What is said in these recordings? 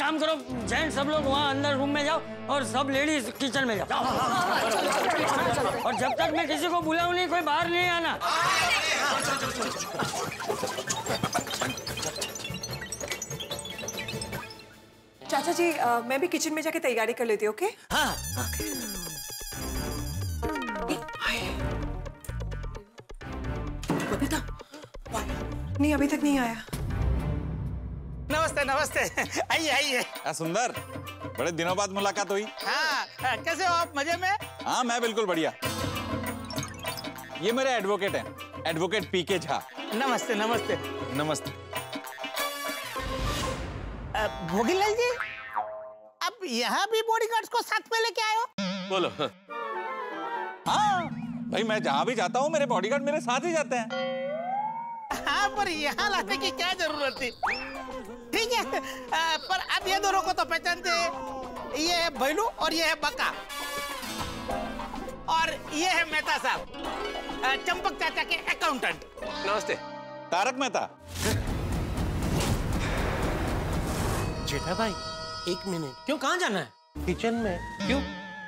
काम करो, जेंट्स सब लोग वहाँ अंदर रूम में जाओ और सब लेडीज किचन में जाओ। और जब तक मैं किसी को बुलाऊं नहीं, कोई बाहर नहीं आना। चाचा जी, मैं भी किचन में जाके तैयारी कर लेती हूँ, ओके? हाँ। बबीता, नहीं अभी तक नहीं आया। नमस्ते नमस्ते, आइए आइए। सुंदर, बड़े दिनों बाद मुलाकात हुई। हाँ, कैसे हो आप? मजे में? हाँ, मैं बिल्कुल बढ़िया। ये मेरे एडवोकेट हैं, एडवोकेट पीके झा। नमस्ते नमस्ते। नमस्ते। भोगीलाल जी, अब यहाँ भी बॉडीगार्ड्स को साथ में लेके आए हो? बोलो। हाँ भाई, मैं जहाँ भी जाता हूँ मेरे बॉडीगार्ड मेरे साथ ही जाते हैं। हाँ, पर यहाँ लाने की क्या जरूरत थी? ठीक है, पर अब ये दोनों को तो पहचानते हैं। ये है भैलू और ये है बका, और ये है मेहता साहब, चंपक चाचा के अकाउंटेंट। नमस्ते। तारक मेहता। जेठा भाई, एक मिनट। क्यों, कहाँ जाना है? किचन में। क्यों?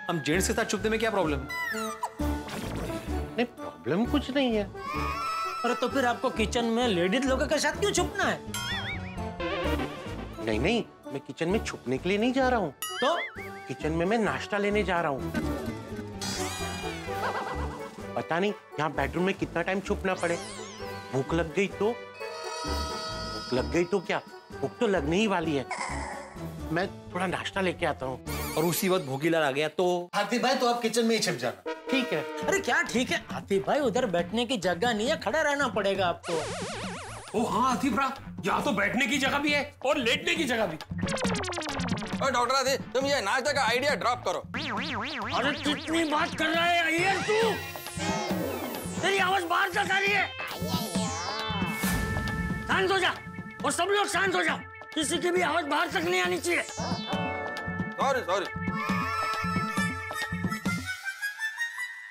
हम जेंट्स के साथ छुपने में क्या प्रॉब्लम? नहीं, प्रॉब्लम कुछ नहीं है। अरे तो फिर आपको किचन में लेडीज लोगों के साथ क्यों छुपना है? नहीं नहीं, मैं किचन में छुपने के लिए नहीं जा रहा हूँ। तो किचन में मैं नाश्ता लेने जा रहा हूँ। पता नहीं यहाँ बेडरूम में कितना टाइम छुपना पड़े। भूख लग गई तो? भूख लग गई तो क्या, भूख तो लगने ही वाली है। मैं थोड़ा नाश्ता लेके आता हूँ। और उसी वक्त भोगीलाल आ गया तो? हाथी भाई, तो आप किचन में ही छिप जाना। ठीक है। अरे क्या ठीक है हाथी भाई, उधर बैठने की जगह नहीं है, खड़ा रहना पड़ेगा आपको। ओ हाँ हाथी भरा, यहाँ तो बैठने की जगह भी है और लेटने की जगह भी। और डॉक्टर आदि, तुम ये नाश्ते का आइडिया ड्रॉप करो। अरे कितनी बात कर रहा है अय्यर तू? तेरी आवाज बाहर तक आ रही है। शांत हो जा, और सब लोग शांत हो जाओ। किसी की भी आवाज बाहर तक नहीं आनी चाहिए। Sorry sorry.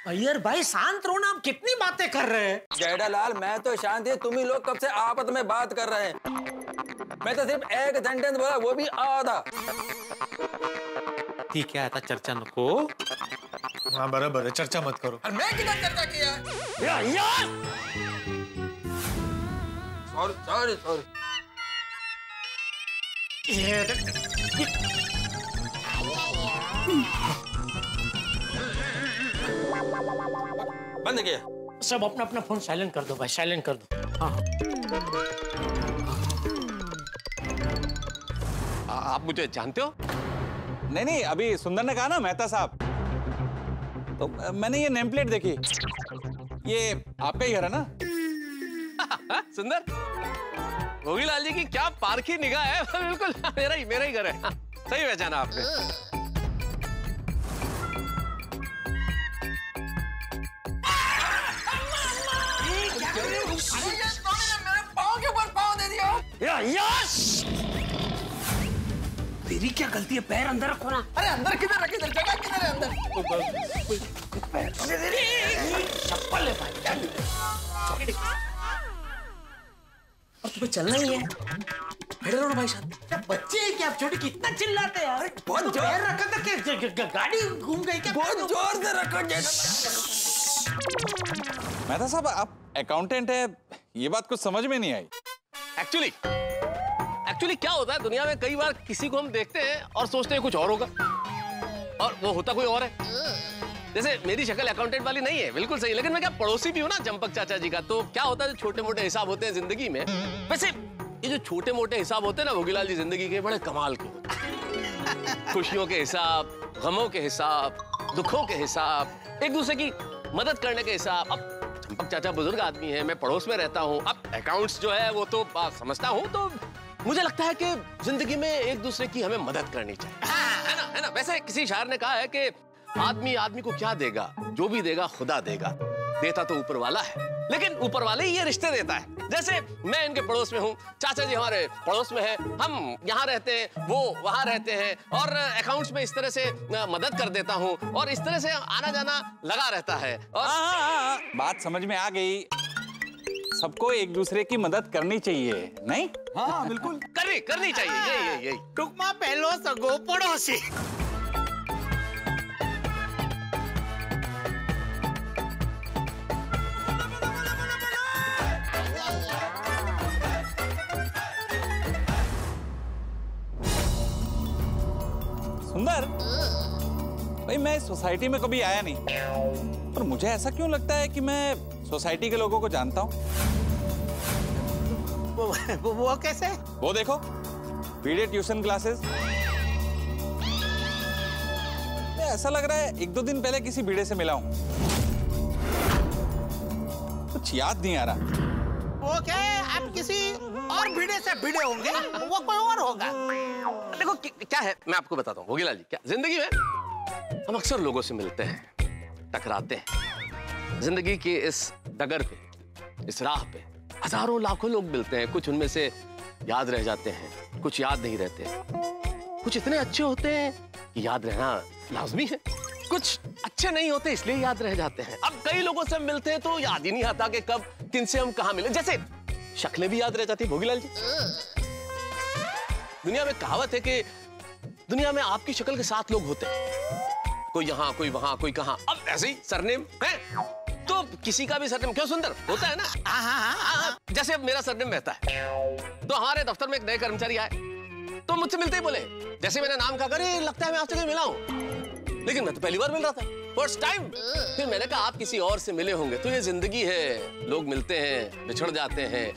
अय्यर भाई शांत रहो ना, आप कितनी बातें कर रहे हैं? जेठालाल, मैं तो शांत है, तुम ही लोग कब से आपस में बात कर रहे हैं। मैं तो सिर्फ एक सेंटेंस बोला, वो भी आधा। ठीक है, आता चर्चा नको। हाँ बराबर है, चर्चा मत करो। और मैं किधर चर्चा किया? Sorry sorry sorry. बंद किया। सब अपना अपना फोन साइलेंट कर दो भाई, साइलेंट कर दो। हाँ आप मुझे जानते हो? नहीं नहीं, अभी सुंदर ने कहा ना मेहता साहब, तो मैंने ये नेम प्लेट देखी। ये आपका ही घर है ना? सुंदर, भोगीलाल जी की क्या पारखी निगाह है। बिल्कुल मेरा ही घर है। सही पहचाना आपने। तेरी क्या गलती है? पैर अंदर रखो ना। अरे अंदर किधर रखी? जगह किधर है अंदर? चप्पल है भाई। और तुम्हें चलना ही है? बैठे रहो ना भाई साहब। बच्चे हैं क्या आप? छोटे कितना चिल्लाते हैं यार। बहुत पैर रखा था क्या? गाड़ी घूम गई क्या? बहुत जोर से रखो। मेहता साहब, आप अकाउंटेंट है, ये बात कुछ समझ में नहीं आई। एक्चुअली क्या होता है दुनिया में, कई बार किसी को हम देखते हैं और सोचते हैं कुछ और होगा, और वो होता कोई और है। जैसे मेरी शक्ल अकाउंटेंट वाली नहीं है, बिल्कुल सही, लेकिन मैं क्या पड़ोसी भी हूँ ना चंपक चाचा जी का। तो क्या होता है, जो छोटे मोटे हिसाब होते हैं जिंदगी में, वैसे ये जो छोटे मोटे हिसाब होते हैं ना भोगीलाल जी, जिंदगी के बड़े कमाल के होते हैं। खुशियों के हिसाब, गमों के हिसाब, दुखों के हिसाब, एक दूसरे की मदद करने के हिसाब। अब चंपक चाचा बुजुर्ग आदमी है, मैं पड़ोस में रहता हूँ, अब अकाउंट्स जो है वो तो समझता हूँ। तो मुझे लगता है कि जिंदगी में एक दूसरे की हमें मदद करनी चाहिए, है ना? वैसे किसी शायर ने कहा है कि आदमी को क्या देगा, जो भी देगा खुदा देगा, देता तो ऊपर वाला है, लेकिन ऊपर वाले ही ये रिश्ते देता है। जैसे मैं इनके पड़ोस में हूँ, चाचा जी हमारे पड़ोस में है, हम यहाँ रहते हैं, वो वहाँ रहते हैं, और अकाउंट्स में इस तरह से मदद कर देता हूँ, और इस तरह से आना जाना लगा रहता है। और बात समझ में आ गई। सबको एक दूसरे की मदद करनी चाहिए, नहीं? हाँ बिल्कुल करनी चाहिए, यही टुकमा पहलो सगो पड़ोसी। सुंदर भाई, मैं सोसाइटी में कभी आया नहीं, पर मुझे ऐसा क्यों लगता है कि मैं सोसाइटी के लोगों को जानता हूँ। वो कैसे? वो देखो, वीडियो ट्यूशन क्लासेस। ऐसा लग रहा है 1-2 दिन पहले किसी बीड़े से मिला हूँ। कुछ याद नहीं आ रहा। वो क्या है, आप किसी और भिड़े से भिड़े होंगे, वो कोई और होगा। देखो क्या है, मैं आपको बताता हूँ भोगीलाल जी। क्या जिंदगी में हम अक्सर लोगों से मिलते हैं, टकराते हैं। जिंदगी की इस डगर पे, इस राह पे हजारों लाखों लोग मिलते हैं। कुछ उनमें से याद रह जाते हैं, कुछ याद नहीं रहते। कुछ इतने अच्छे होते हैं कि याद रहना लाजमी है, कुछ अच्छे नहीं होते इसलिए याद रह जाते हैं। अब कई लोगों से मिलते हैं तो याद ही नहीं आता कि कब किनसे हम कहाँ मिले। जैसे शक्लें भी याद रह जाती है भोगीलाल जी। दुनिया में कहावत है कि दुनिया में आपकी शक्ल के 7 लोग होते हैं, कोई यहाँ, कोई वहां, कोई कहाँ। अब ऐसे ही सरनेम है तो किसी का भी सरनेम क्यों सुंदर होता है ना। हाँ। जैसे अब मेरा सरनेम मेहता है, तो हमारे दफ्तर में एक नए कर्मचारी आए तो मुझसे मिलते ही बोले, जैसे मैंने नाम कहा, अरे लगता है मैं आपसे कहीं मिला हूं, लेकिन मैं तो पहली बार मिल रहा था, फर्स्ट टाइम। फिर मैंने कहा आप किसी और से मिले होंगे। तो ये जिंदगी है, लोग मिलते हैं, बिछड़ जाते हैं।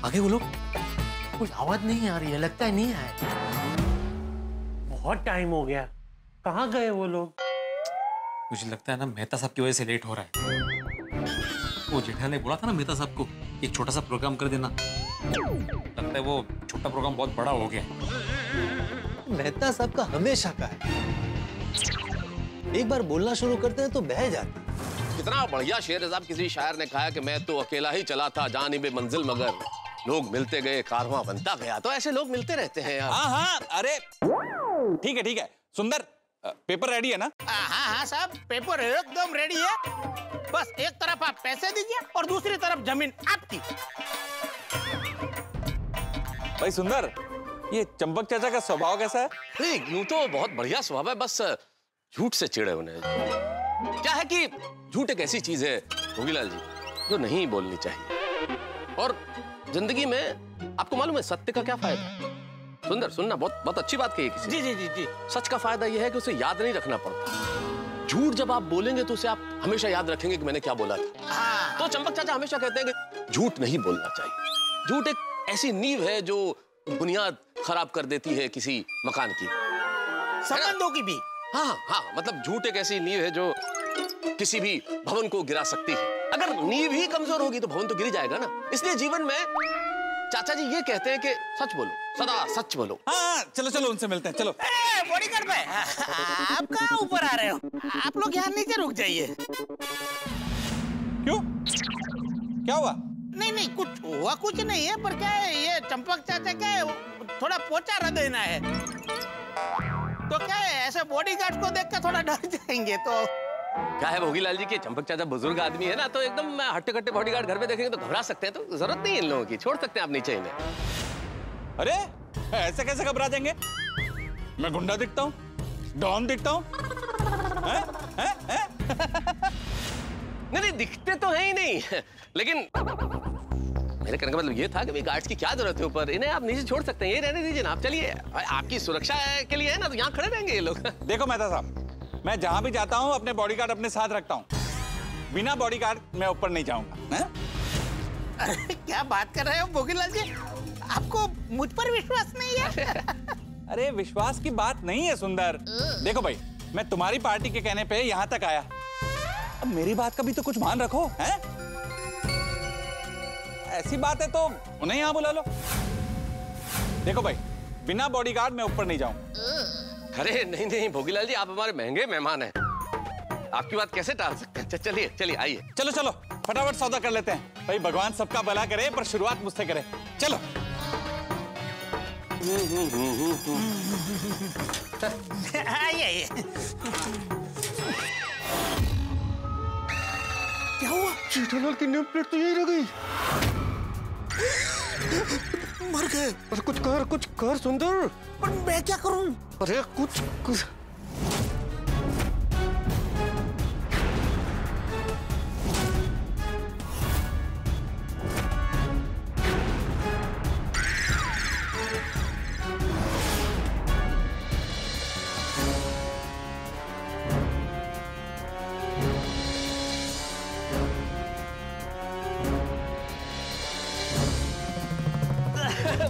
आगे बोलो। कुछ आवाज नहीं आ रही है, लगता है नहीं आया। बहुत टाइम हो गया, कहाँ गए वो लोग? मुझे लगता है ना मेहता साहब की वजह से लेट हो रहा है। वो जेठा ने बोला था ना मेहता साहब को एक छोटा सा प्रोग्राम कर देना, लगता है वो छोटा प्रोग्राम बहुत बड़ा हो गया। मेहता साहब का हमेशा का है, एक बार बोलना शुरू करते हैं तो बह जाते हैं। कितना बढ़िया शेर है साहब। किसी शायर ने कहा कि मैं तो अकेला ही चला था जानिबे मंजिल, मगर लोग मिलते गए, कारवां बनता गया। तो ऐसे लोग मिलते रहते हैं यार। हाँ, अरे ठीक है सुंदर, पेपर रेडी है ना? हाँ साहब, पेपर एकदम रेडी है। बस एक तरफ आप पैसे दीजिए और दूसरी तरफ जमीन आपकी। भाई सुंदर, ये चंपक चाचा का स्वभाव कैसा है? नहीं, यूं तो बहुत बढ़िया स्वभाव है, बस झूठ से चिढ़े उन्हें। क्या है कि झूठ एक ऐसी चीज है भोगीलाल जी जो नहीं बोलनी चाहिए। और जिंदगी में आपको मालूम है सत्य का क्या फायदा? सुंदर सुनना, बहुत अच्छी बात कही किसी। जी। सच का फायदा यह है कि उसे याद नहीं रखना पड़ता। झूठ जब आप बोलेंगे तो उसे आप हमेशा याद रखेंगे कि मैंने क्या बोला था। तो चंपक चाचा हमेशा कहते हैं कि झूठ नहीं बोलना चाहिए। झूठ एक ऐसी नींव है जो बुनियाद खराब कर देती है किसी मकान की, संबंधों की भी। हाँ, मतलब झूठ एक ऐसी नींव है जो किसी भी भवन को गिरा सकती है। अगर नींव ही कमजोर होगी तो भवन तो गिर जाएगा ना। इसलिए जीवन में चाचा जी ये कहते हैं कि सच बोलो, सदा सच बोलो। हाँ, चलो उनसे मिलते हैं, चलो। बॉडीगार्ड भाई, आप कहाँ ऊपर आ रहे हो? आप लोग यहाँ नीचे रुक जाइए। क्यों? क्या हुआ? नहीं, कुछ हुआ कुछ नहीं है, पर क्या है ये चंपक चाचा क्या है, थोड़ा पोचा रह देना है। तो क्या है, ऐसे बॉडीगार्ड को देख कर थोड़ा डर जाएंगे। तो क्या है भोगीलाल जी के चंपक चाचा बुजुर्ग आदमी है ना, तो एकदम हट्टे-कट्टे बॉडीगार्ड घर में देखेंगे तो घबरा सकते हैं। तो जरूरत नहीं है इन लोगों की, छोड़ सकते हैं आप नीचे इन्हें। अरे ऐसे कैसे घबरा जाएंगे? मैं गुंडा दिखता हूँ, डॉन दिखता हूँ? नहीं, दिखते तो है ही नहीं, लेकिन मेरे कहने का मतलब ये था कि गार्ड्स की क्या जरूरत है ऊपर, इन्हें आप नीचे छोड़ सकते हैं। ये रहने दीजिए ना आप, चलिए। आपकी सुरक्षा के लिए है ना, तो यहाँ खड़े रहेंगे ये लोग। देखो मेहता साहब, मैं जहां भी जाता हूं अपने बॉडीगार्ड अपने साथ रखता हूं, बिना बॉडीगार्ड मैं ऊपर नहीं जाऊंगा। अरे क्या बात कर रहे हो भोगीलाल जी, आपको मुझ पर विश्वास नहीं है? अरे विश्वास की बात नहीं है सुंदर। देखो भाई, मैं तुम्हारी पार्टी के कहने पे यहाँ तक आया, अब मेरी बात का भी तो कुछ मान रखो, हैं? ऐसी बात है तो उन्हें यहाँ बुला लो। देखो भाई, बिना बॉडीगार्ड मैं ऊपर नहीं जाऊंगा। अरे नहीं भोगीलाल जी, आप हमारे महंगे मेहमान हैं, आपकी बात कैसे टाल सकते हैं? चलिए आइए। चलो फटाफट सौदा कर लेते हैं। भाई भगवान सबका भला करे, पर शुरुआत मुझसे करे। चलो। आइए। क्या हुआ? जेठालाल की नेम प्लेट तो यही रह गई। मर गए। अरे कुछ कर सुंदर। पर मैं क्या करूं? अरे कुछ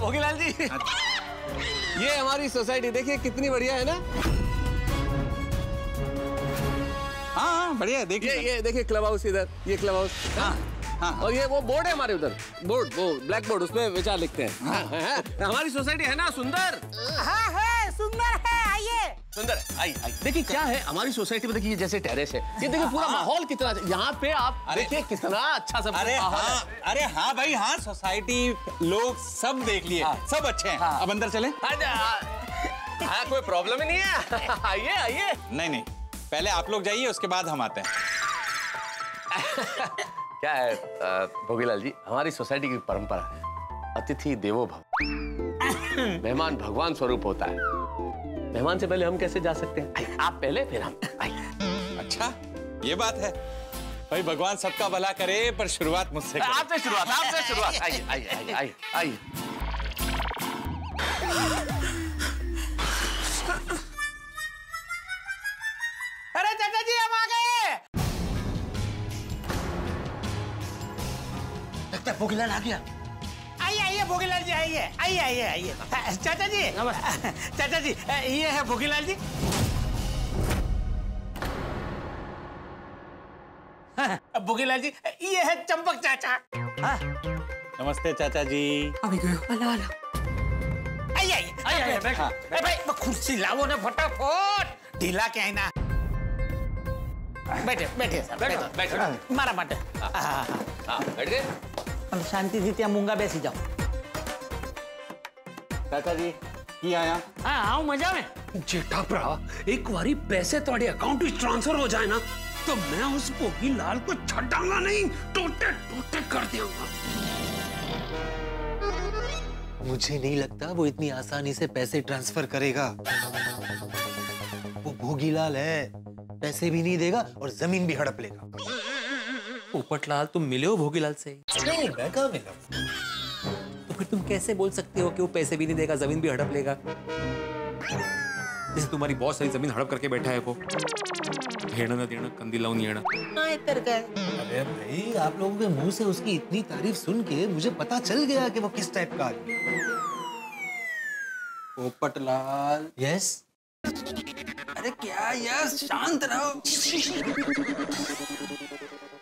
भोगीलाल जी, ये हमारी सोसाइटी देखिए कितनी बढ़िया है ना। हाँ बढ़िया है, देखिए ये देखिए क्लब हाउस इधर, ये क्लब हाउस। हाँ। और ये वो बोर्ड है हमारे उधर, बोर्ड, वो ब्लैक बोर्ड, उसमें विचार लिखते हैं। हाँ। हमारी सोसाइटी है ना सुंदर। हाँ है, सुंदर है। आइए। सुंदर है, आइए। देखिए क्या है हमारी सोसाइटी में, देखिए ये जैसे टेरेस है, ये देखिए पूरा माहौल कितना, यहाँ पे आप देखिए कितना अच्छा सब माहौल है। अरे हाँ भाई हाँ, सोसाइटी लोग सब देख लिए, सब अच्छे हैं। अब अंदर चलें? हाँ, कोई प्रॉब्लम ही नहीं है। आइए आइए। नहीं, पहले आप लोग जाइए, उसके बाद हम आते हैं। क्या है भोगीलाल जी, हमारी सोसाइटी की परंपरा है अतिथि देवो भव। मेहमान भगवान स्वरूप होता है। मेहमान से पहले हम कैसे जा सकते हैं? आप पहले, फिर हम। आइए। अच्छा, ये बात है भाई। भगवान सबका भला करे, पर शुरुआत मुझसे करे। आपसे शुरुआत, आपसे शुरुआत। आइए आइए आइए आइए आइए। अरे चाचा जी, हम आ गए। लगता है भोगीलाल आ गया। आइए भोगीलाल जी, आइए। चाचा जी, चाचा जी, ये है भोगीलाल जी। भोगीलाल जी, ये है चंपक चाचा। नमस्ते चाचा जी। आइए, भाई कुर्सी लाओ ना फटाफट। ढीला क्या है ना। बैठे सर, बैठो। मारा माटे। बैठ गए। शांति थी त्या मूंगा बेसी जाओ। चाचा जी की आया। हाँ मजा में। जेठा भरा, एक बारी पैसे तुम्हारे अकाउंट में ट्रांसफर हो जाए ना, तो मैं उस भोगीलाल को छटांगा नहीं, टोटे टोटे कर दूंगा। मुझे नहीं लगता वो इतनी आसानी से पैसे ट्रांसफर करेगा। वो भोगीलाल है, पैसे भी नहीं देगा और जमीन भी हड़प लेगा। पोपटलाल, तुम मिले हो भोगीलाल से? नहीं, मैं कहाँ मिला? तो फिर तुम कैसे बोल सकते हो कि वो पैसे भी नहीं देगा, जमीन भी हड़प लेगा? जैसे तुम्हारी बहुत सारी जमीन हड़प करके बैठा है वो। घेणं न देणं, कंदी लावून येणं। अरे भाई, आप लोगों के मुंह से उसकी इतनी तारीफ सुन के मुझे पता चल गया कि वो किस टाइप का आदमी है। पोपटलाल। यस। अरे क्या यस, शांत रहो।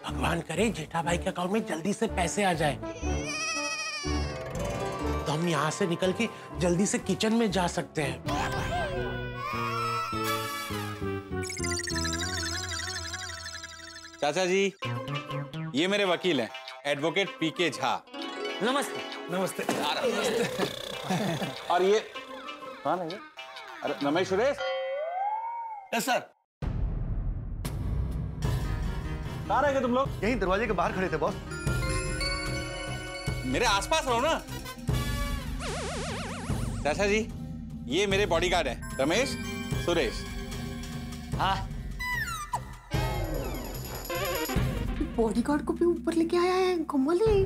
भगवान करे जेठा भाई के अकाउंट में जल्दी से पैसे आ जाए, तो हम यहाँ से निकल के जल्दी से किचन में जा सकते हैं। चाचा जी, ये मेरे वकील हैं, एडवोकेट पीके झा। नमस्ते। और ये कौन है? अरे रमेश सुरेश। Yes sir. कहाँ रह गए तुम लोग? यहीं दरवाजे के बाहर खड़े थे बॉस। मेरे आसपास रहो ना। चाचा जी, ये मेरे बॉडीगार्ड हैं, रमेश सुरेश। हाँ। बॉडीगार्ड को भी ऊपर लेके आया है, कमाल है।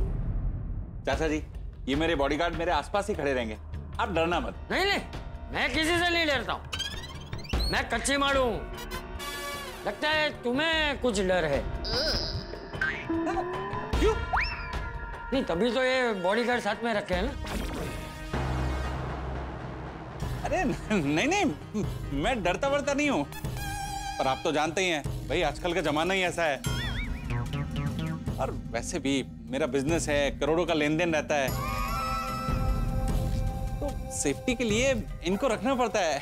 चाचा जी, ये मेरे बॉडीगार्ड मेरे आसपास ही खड़े रहेंगे, आप डरना मत। नहीं, मैं किसी से नहीं डरता हूँ। मैं कच्ची मारू हूँ। लगता है तुम्हें कुछ डर है। क्यों? नहीं, तभी तो ये बॉडीगार्ड साथ में रखे हैं ना। अरे नहीं, मैं डरता वरता नहीं हूँ, पर आप तो जानते ही हैं भाई, आजकल का जमाना ही ऐसा है। और वैसे भी मेरा बिजनेस है, करोड़ों का लेन देन रहता है, तो सेफ्टी के लिए इनको रखना पड़ता है।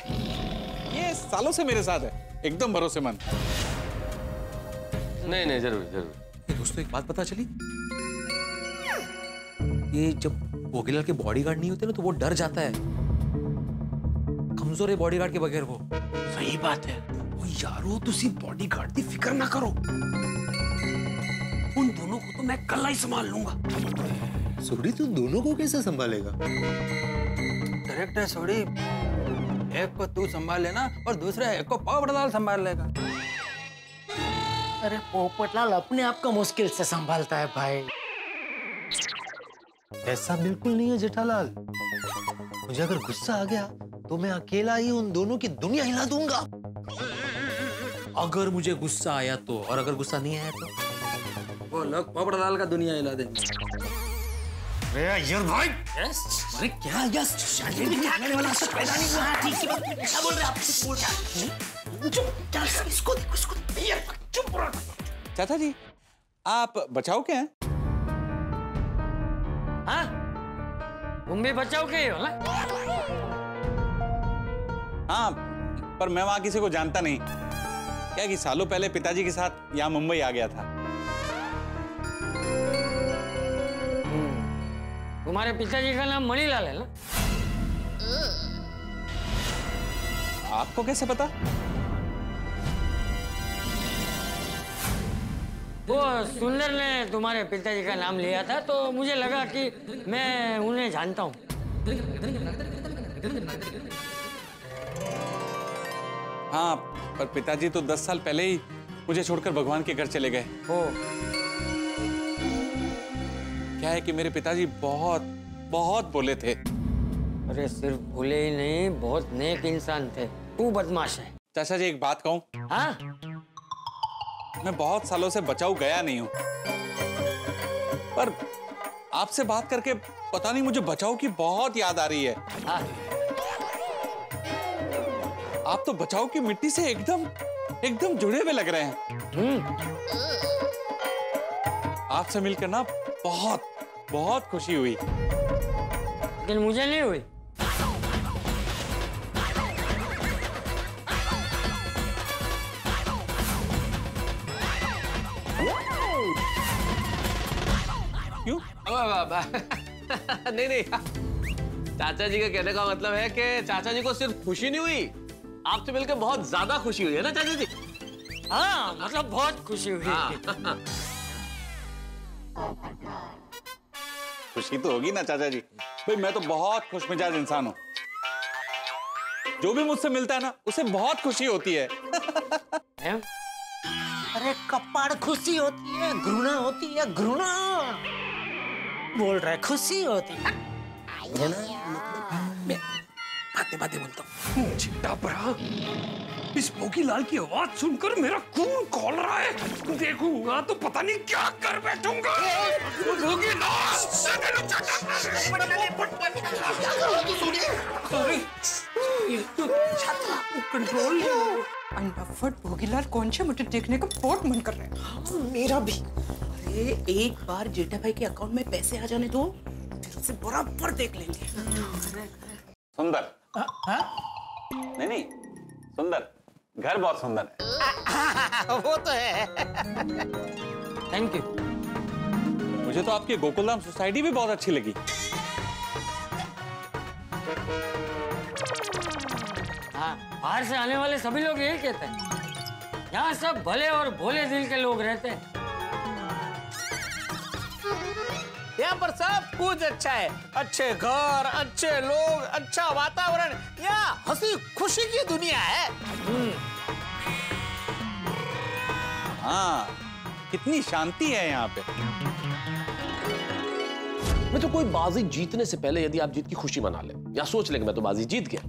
ये सालों से मेरे साथ है, एकदम भरोसेमंद। नहीं, जरूर। दोस्तों, एक बात पता चली, ये जब भोगीलाल के बॉडीगार्ड नहीं होते ना, तो वो डर जाता है। कमजोर है बॉडीगार्ड के बगैर वो। सही बात है। ओ यारो तुसी बॉडीगार्ड की फिक्र ना करो, उन दोनों को तो मैं कल ही संभाल लूंगा। सोडी तू दोनों को कैसे संभालेगा? डायरेक्ट है सोडी, एक को तू संभाल लेना और दूसरे एक को पोपटलाल संभाल लेगा। अरे पोपटलाल अपने आप को मुश्किल से संभालता है भाई। ऐसा बिल्कुल नहीं है जेठालाल, मुझे अगर गुस्सा आ गया तो मैं अकेला ही उन दोनों की दुनिया हिला दूंगा। अगर मुझे गुस्सा आया तो, और अगर गुस्सा नहीं आया तो वो लोग पोपटलाल का दुनिया हिला देंगे। अरे यार भाई, अरे क्या यस क्या वाला सब पैदा नहीं हुआ। ठीक है, क्या बोल रहे आप? बोल चुप, इसको चुप। चाचा जी, आप बचाओ के हैं? हाँ, तुम भी बचाओ के हो ना? हाँ, पर मैं वहां किसी को जानता नहीं। क्या कि सालों पहले पिताजी के साथ यहाँ मुंबई आ गया था। तुम्हारे पिताजी का नाम मणिलाल है ना? आपको कैसे पता? वो सुंदर ने तुम्हारे पिताजी का नाम लिया था तो मुझे लगा कि मैं उन्हें जानता हूँ। हाँ, पर पिताजी तो 10 साल पहले ही मुझे छोड़कर भगवान के घर चले गए। क्या है कि मेरे पिताजी बहुत भोले थे। अरे सिर्फ भोले ही नहीं, बहुत नेक इंसान थे। तू बदमाश है। चाचा जी, एक बात कहूं? हाँ? मैं बहुत सालों से बचाऊ गया नहीं हूं, पर आपसे बात करके पता नहीं मुझे बचाऊ की बहुत याद आ रही है। हाँ? आप तो बचाऊ की मिट्टी से एकदम जुड़े हुए लग रहे हैं। आपसे मिलकर ना बहुत खुशी हुई। लेकिन मुझे नहीं हुई। क्यों? नहीं, चाचा जी का कहने का मतलब है कि चाचा जी को सिर्फ खुशी नहीं हुई, आपसे मिलकर बहुत ज्यादा खुशी हुई है ना चाचा जी? हाँ, मतलब बहुत खुशी हुई। हाँ। खुशी तो होगी ना चाचा जी। भाई, मैं तो बहुत खुशमिजाज इंसान हूँ। जो भी मुझसे मिलता है ना, उसे बहुत खुशी होती है। अरे कपाड़ खुशी होती है, घृणा होती है, घृणा बोल रहा है, खुशी होती है। बातें बोलता हूँ। चिट्टा परा, इस भोगीलाल की आवाज सुनकर मेरा खून खौल रहा है। देखूंगा तो पता नहीं क्या कर बैठूंगा। भोगीलाल, कंट्रोल अंडाफट भोगीलाल कौन से मुझे देखने का बहुत मन कर रहा है। मेरा भी। अरे एक बार जेठा भाई के अकाउंट में पैसे आ जाने दो, फिर उसे बराबर देख लेंगे। सुंदर? नहीं, सुंदर। घर बहुत सुंदर है। वो तो है। Thank you. मुझे तो आपकी गोकुलधाम सोसाइटी भी बहुत अच्छी लगी। हाँ, बाहर से आने वाले सभी लोग यही कहते हैं, यहाँ सब भले और भोले दिल के लोग रहते हैं। यहाँ पर सब कुछ अच्छा है, अच्छे घर, अच्छे लोग, अच्छा वातावरण, यहाँ हंसी खुशी की दुनिया है। हाँ, कितनी शांति है यहाँ पे। मैं तो कोई बाजी जीतने से पहले यदि आप जीत की खुशी मना ले या सोच ले कि मैं तो बाजी जीत गया,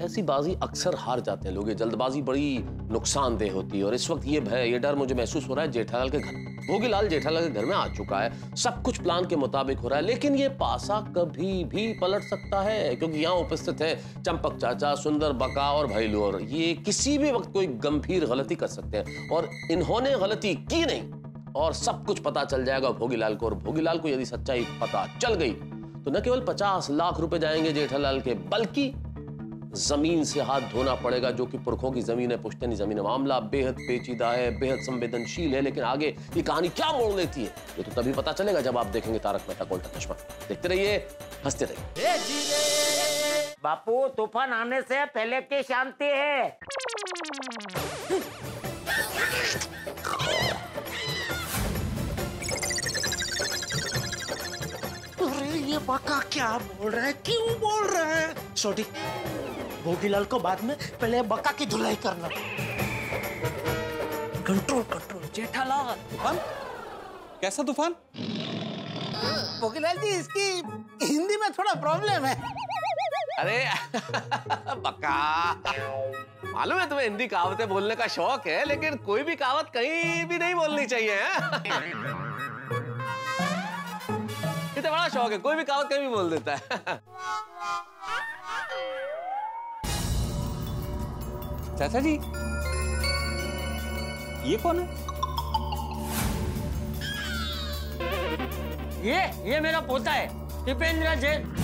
ऐसी बाजी अक्सर हार जाते हैं लोग। ये जल्दबाजी बड़ी नुकसानदेह होती है। और इस वक्त ये भय, ये डर मुझे महसूस हो रहा है जेठालाल के घर। भोगीलाल जेठालाल के घर में आ चुका है, सब कुछ प्लान के मुताबिक हो रहा है, लेकिन ये पासा कभी भी पलट सकता है, क्योंकि यहाँ उपस्थित है चंपक चाचा, सुंदर बका और भैलू, और ये किसी भी वक्त कोई गंभीर गलती कर सकते हैं। और इन्होंने गलती की नहीं और सब कुछ पता चल जाएगा भोगीलाल को। और भोगीलाल को यदि सच्चाई पता चल गई तो न केवल 50 लाख रुपए जाएंगे जेठालाल के, बल्कि जमीन से हाथ धोना पड़ेगा, जो कि पुरखों की जमीन है, पुश्तैनी जमीन है। मामला बेहद पेचीदा है, बेहद संवेदनशील है, लेकिन आगे ये कहानी क्या मोड़ लेती है ये तो तभी पता चलेगा जब आप देखेंगे तारक मेहता का उल्टा चश्मा। देखते रहिए, हंसते रहिए। बापू तूफान आने से पहले की शांति है। अरे ये बका क्या बोल रहा है, क्यों बोल रहा है? छोटी भोगीलाल को बाद में, पहले बका की धुलाई करना। Control control Jethalal. तूफान? कैसा तूफान? भोगीलाल जी इसकी हिंदी में थोड़ा प्रॉब्लम है। अरे बका, मालूम है तुम्हें हिंदी कहावतें बोलने का शौक है, लेकिन कोई भी कहावत कहीं भी नहीं बोलनी चाहिए। इतना बड़ा शौक है, कोई भी कहावत कहीं भी बोल देता है। चाचा जी, ये कौन है? ये मेरा पोता है, दीपेंद्र जैन।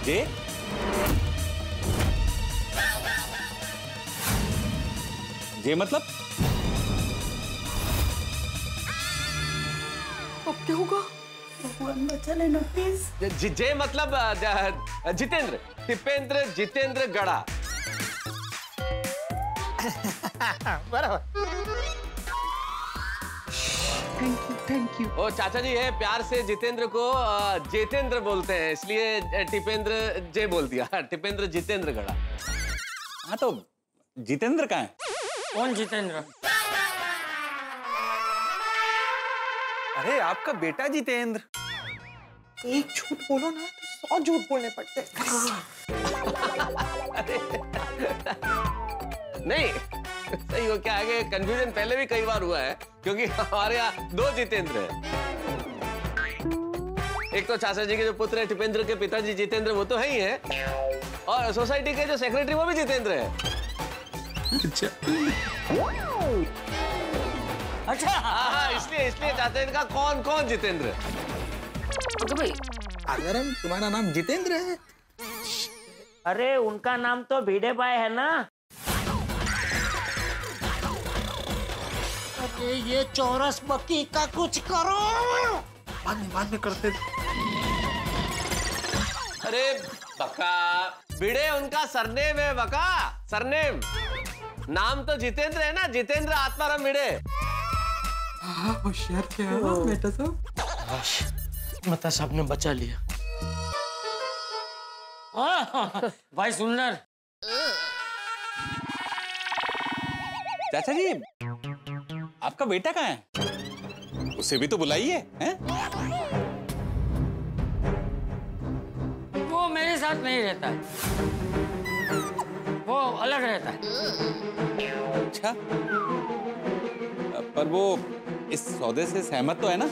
जे? जे मतलब? अब क्या होगा? भगवान बचा लेना प्लीज। जे मतलब जितेंद्र, दीपेंद्र जितेंद्र गड़ा। बराबर। Thank you. ओ चाचा जी है, प्यार से जितेंद्र को जितेंद्र बोलते हैं, इसलिए टिपेंद्र जे बोल दिया। टिपेंद्र जितेंद्र गड़ा। हाँ तो जितेंद्र कहाँ है? कौन जितेंद्र? अरे आपका बेटा जितेंद्र। एक झूठ बोलो ना तो 100 झूठ बोलने पड़ते हैं। नहीं सही हो, क्या है, कंफ्यूजन पहले भी कई बार हुआ है, क्योंकि हमारे यहाँ 2 जितेंद्र हैं। एक तो चाचा जी के जो पुत्र है टिपेंद्र के पिताजी जितेंद्र, वो तो है ही है, और सोसाइटी के जो सेक्रेटरी वो भी जितेंद्र है। अच्छा हाँ, इसलिए चाचा जी का कौन जितेंद्र है? तो भाई अगर हम तुम्हारा नाम जितेंद्र है। अरे उनका नाम तो भिड़े भाई है ना। अरे ये चौरस बकी का कुछ करो। बाद में करते। अरे बका, भिड़े उनका सरनेम है बका, सरनेम। नाम तो जितेंद्र है ना, जितेंद्र आत्माराम भिड़े। हाँ होशियार थे बेटा साहब। मता साहब ने बचा लिया। भाई सुंदर। चाचा जी, आपका बेटा कहाँ है? उसे भी तो बुलाइए। हैं? वो मेरे साथ नहीं रहता है, वो अलग रहता है। अच्छा, पर वो इस सौदे से सहमत तो है ना?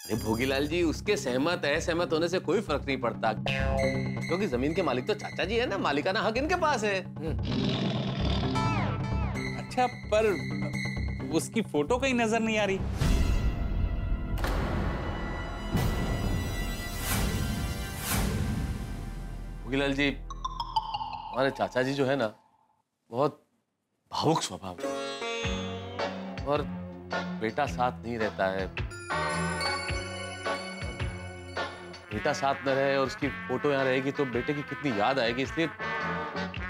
अरे भोगीलाल जी, उसके सहमत होने से कोई फर्क नहीं पड़ता, क्योंकि जमीन के मालिक तो चाचा जी है ना, मालिकाना हक इनके पास है। अच्छा, पर उसकी फोटो कहीं नजर नहीं आ रही। भोगीलाल जी, हमारे चाचा जी जो है ना, बहुत भावुक स्वभाव है, और बेटा साथ नहीं रहता है। बेटा साथ न रहे और उसकी फोटो यहाँ रहेगी तो बेटे की कितनी याद आएगी, इसलिए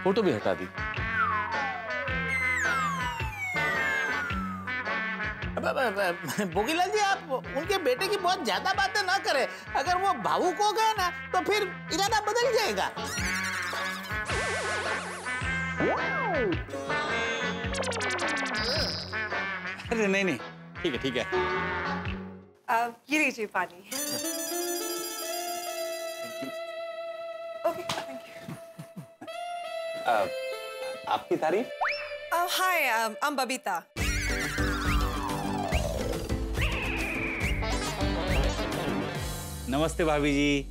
फोटो भी हटा दी। भोगीलाल जी, आप उनके बेटे की बहुत ज्यादा बातें ना करें। अगर वो भावुक हो गए ना तो फिर इरादा बदल जाएगा। अरे नहीं, ठीक है। ये लीजिए पानी। Okay thank you. आपकी तारीफ? हाय आई एम बबीता। नमस्ते भाभी जी।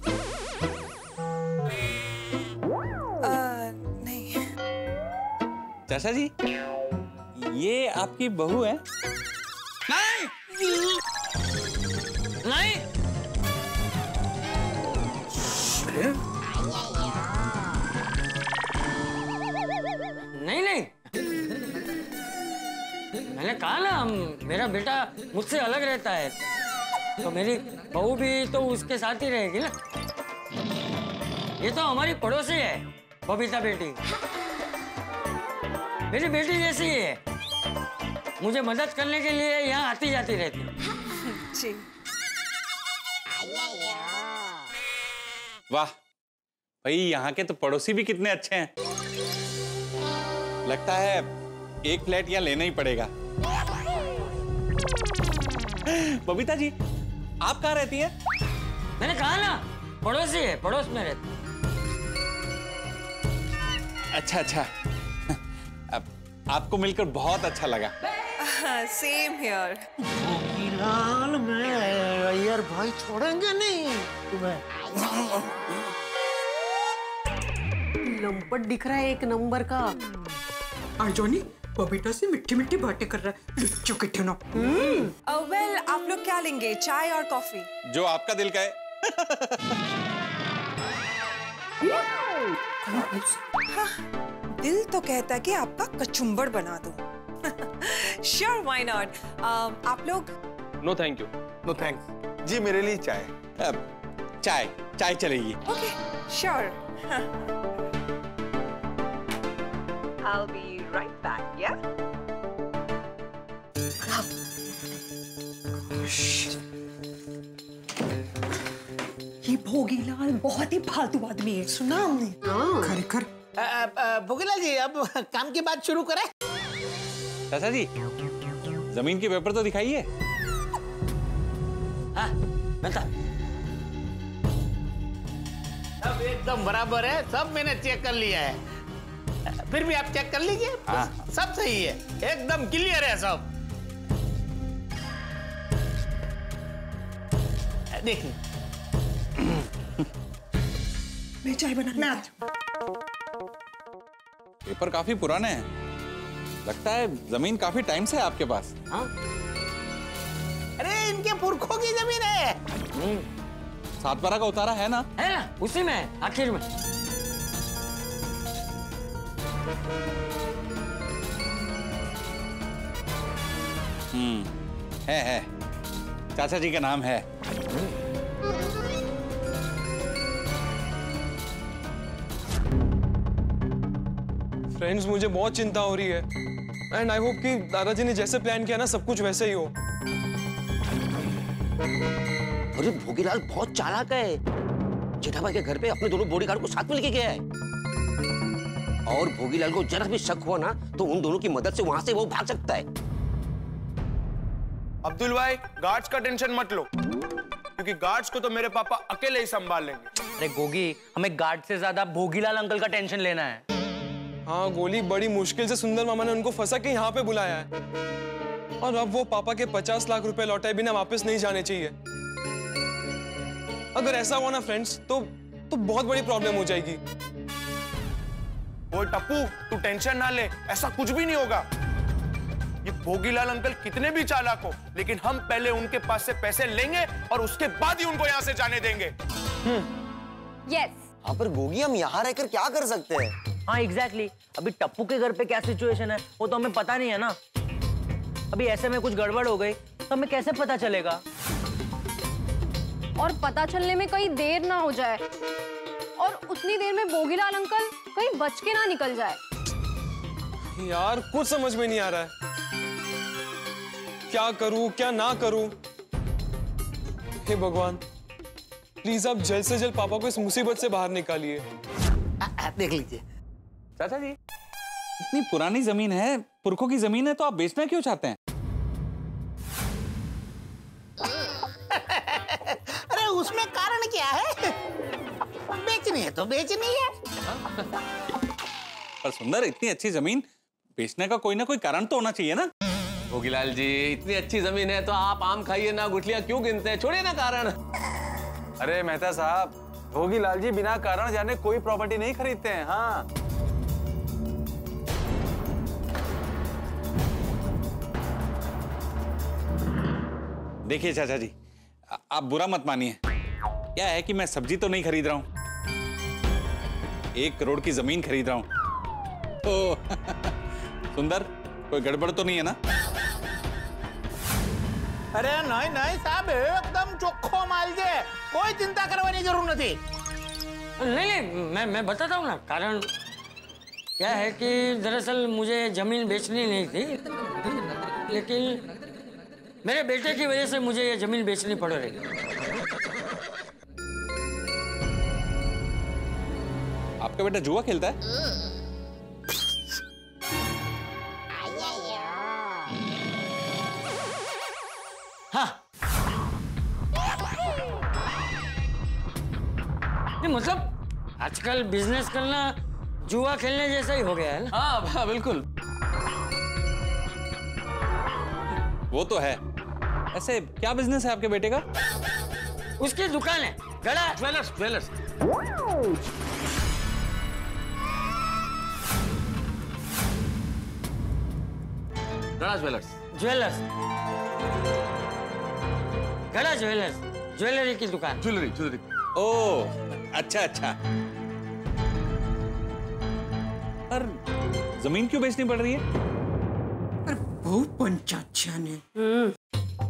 नहीं। चाचा जी, ये आपकी बहू है? नहीं। नहीं, मैंने कहा ना मेरा बेटा मुझसे अलग रहता है, तो मेरी बहू भी तो उसके साथ ही रहेगी ना। ये तो हमारी पड़ोसी है बबीता बेटी, मेरी बेटी जैसी ही है, मुझे मदद करने के लिए यहाँ आती जाती रहती जी। वाह भाई, यहाँ के तो पड़ोसी भी कितने अच्छे हैं। लगता है एक फ्लैट यहाँ लेना ही पड़ेगा। बबीता जी, आप कहाँ रहती हैं? मैंने कहा ना पड़ोसी है, पड़ोस में रहती। अच्छा अच्छा, अब आपको मिलकर बहुत अच्छा लगा। Same here. भोगीलाल में अय्यर भाई छोड़ेंगे नहीं तुम्हें। लंपट दिख रहा है एक नंबर का। अर्जुनी बबीता से मिट्टी मिट्टी बातें कर रहा है। लुच्चू के ठुनो। वेल, आप लोग क्या लेंगे, चाय और कॉफी? जो आपका दिल का है। दिल तो कहता है कि आपका कचुम्बड़ बना दो। Sure, why not. आप लोग? No thank you. No thanks जी, मेरे लिए चाय। चाय चाय चलेगी। Okay, sure. I'll be right back, yeah? ये भोगीलाल बहुत ही फालतू आदमी है, सुना हमने। खरेखर। भोगीलाल जी, अब काम की बात शुरू करें। चाचा जी, जमीन के पेपर तो दिखाइए। हाँ, बता। सब एकदम बराबर है, सब मैंने चेक कर लिया है। फिर भी आप चेक कर लीजिए। सब सही है, एकदम क्लियर है सब। देखिए, मैं चाय बना। पेपर काफी पुराने हैं, लगता है जमीन काफी टाइम से है आपके पास। हाँ? अरे इनके पुरखों की जमीन है। 7/12 का उतारा है ना? है ना, उसी में आखिर में। है चाचा जी का नाम है। फ्रेंड्स, मुझे बहुत चिंता हो रही है एंड आई होप कि दादाजी ने जैसे प्लान किया ना सब कुछ वैसे ही हो। अरे भोगीलाल बहुत चालाक है, जेठाभाई के घर पे अपने दोनों बॉडीगार्ड को साथ में लेके गया है और भोगीलाल को जरा भी शक हुआ ना तो उन दोनों की मदद से वहां से वो भाग सकता है। अब्दुल भाई, गार्ड्स का टेंशन मत लो, क्योंकि गार्ड्स को तो मेरे पापा अकेले ही संभाल लेंगे। अरे गोगी, हमें गार्ड से ज्यादा भोगीलाल अंकल का टेंशन लेना है। हाँ गोली, बड़ी मुश्किल से सुंदर मामा ने उनको फंसा के यहाँ पे बुलाया है और अब वो पापा के 50 लाख रुपए लौटाए बिना वापस नहीं जाने चाहिए। अगर ऐसा हुआ ना फ्रेंड्स तो बहुत बड़ी प्रॉब्लम हो जाएगी। वो टप्पू, तू टेंशन ना ले, ऐसा कुछ भी नहीं होगा। ये भोगीलाल अंकल कितने भी चालाक हो, लेकिन हम पहले उनके पास से पैसे लेंगे और उसके बाद ही उनको यहाँ से जाने देंगे। यस। हाँ पर गोगी, हम यहाँ रहकर क्या कर सकते हैं? हाँ एग्जैक्टली, अभी टप्पू के घर पे क्या सिचुएशन है वो तो हमें पता नहीं है ना। अभी ऐसे में कुछ गड़बड़ हो गई तो हमें कैसे पता चलेगा? और पता चलने में कहीं देर ना हो जाए और उतनी देर में भोगीलाल अंकल कहीं बच के ना निकल जाए। यार कुछ समझ में नहीं आ रहा है, क्या करूं क्या ना करूं। हे भगवान, प्लीज आप जल्द से जल्द पापा को इस मुसीबत से बाहर निकालिए। देख लीजिए चाचा जी, इतनी पुरानी जमीन है, पुरखों की जमीन है, तो आप बेचना क्यों चाहते हैं? अरे उसमें कारण क्या है? बेचनी है तो बेचनी है। पर सुंदर, इतनी अच्छी जमीन बेचने का कोई ना कोई कारण तो होना चाहिए ना? भोगीलाल जी, इतनी अच्छी जमीन है तो आप आम खाइए ना, गुठलियां क्यों गिनते हैं? छोड़िए ना कारण। अरे मेहता साहब, भोगीलाल जी बिना कारण जाने कोई प्रॉपर्टी नहीं खरीदते हैं। हाँ, देखिए चाचा जी, आप बुरा मत मानिए। क्या है कि मैं सब्जी तो नहीं खरीद रहा हूं, 1 करोड़ की जमीन खरीद रहा हूं। तो सुंदर, कोई गड़बड़ तो नहीं है ना? अरे नहीं नहीं साहब, एकदम ચોખ્ખો माल છે, कोई चिंता करवानी जरूर नहीं। नहीं, मैं बताता हूँ ना। कारण क्या है कि दरअसल मुझे जमीन बेचनी नहीं थी, लेकिन मेरे बेटे की वजह से मुझे ये जमीन बेचनी पड़ रही है। आपका बेटा जुआ खेलता है? हाँ। नहीं मतलब आजकल बिजनेस करना जुआ खेलने जैसा ही हो गया है ना। हाँ बिल्कुल। वो तो है। ऐसे क्या बिजनेस है आपके बेटे का? उसकी दुकान है, गड़ा ज्वेलर्स। गड़ा ज्वेलर्स। गड़ा ज्वेलर्स, ज्वेलरी की दुकान। ज्वेलरी। ओह अच्छा। पर जमीन क्यों बेचनी पड़ रही है? वो पंचाचा ने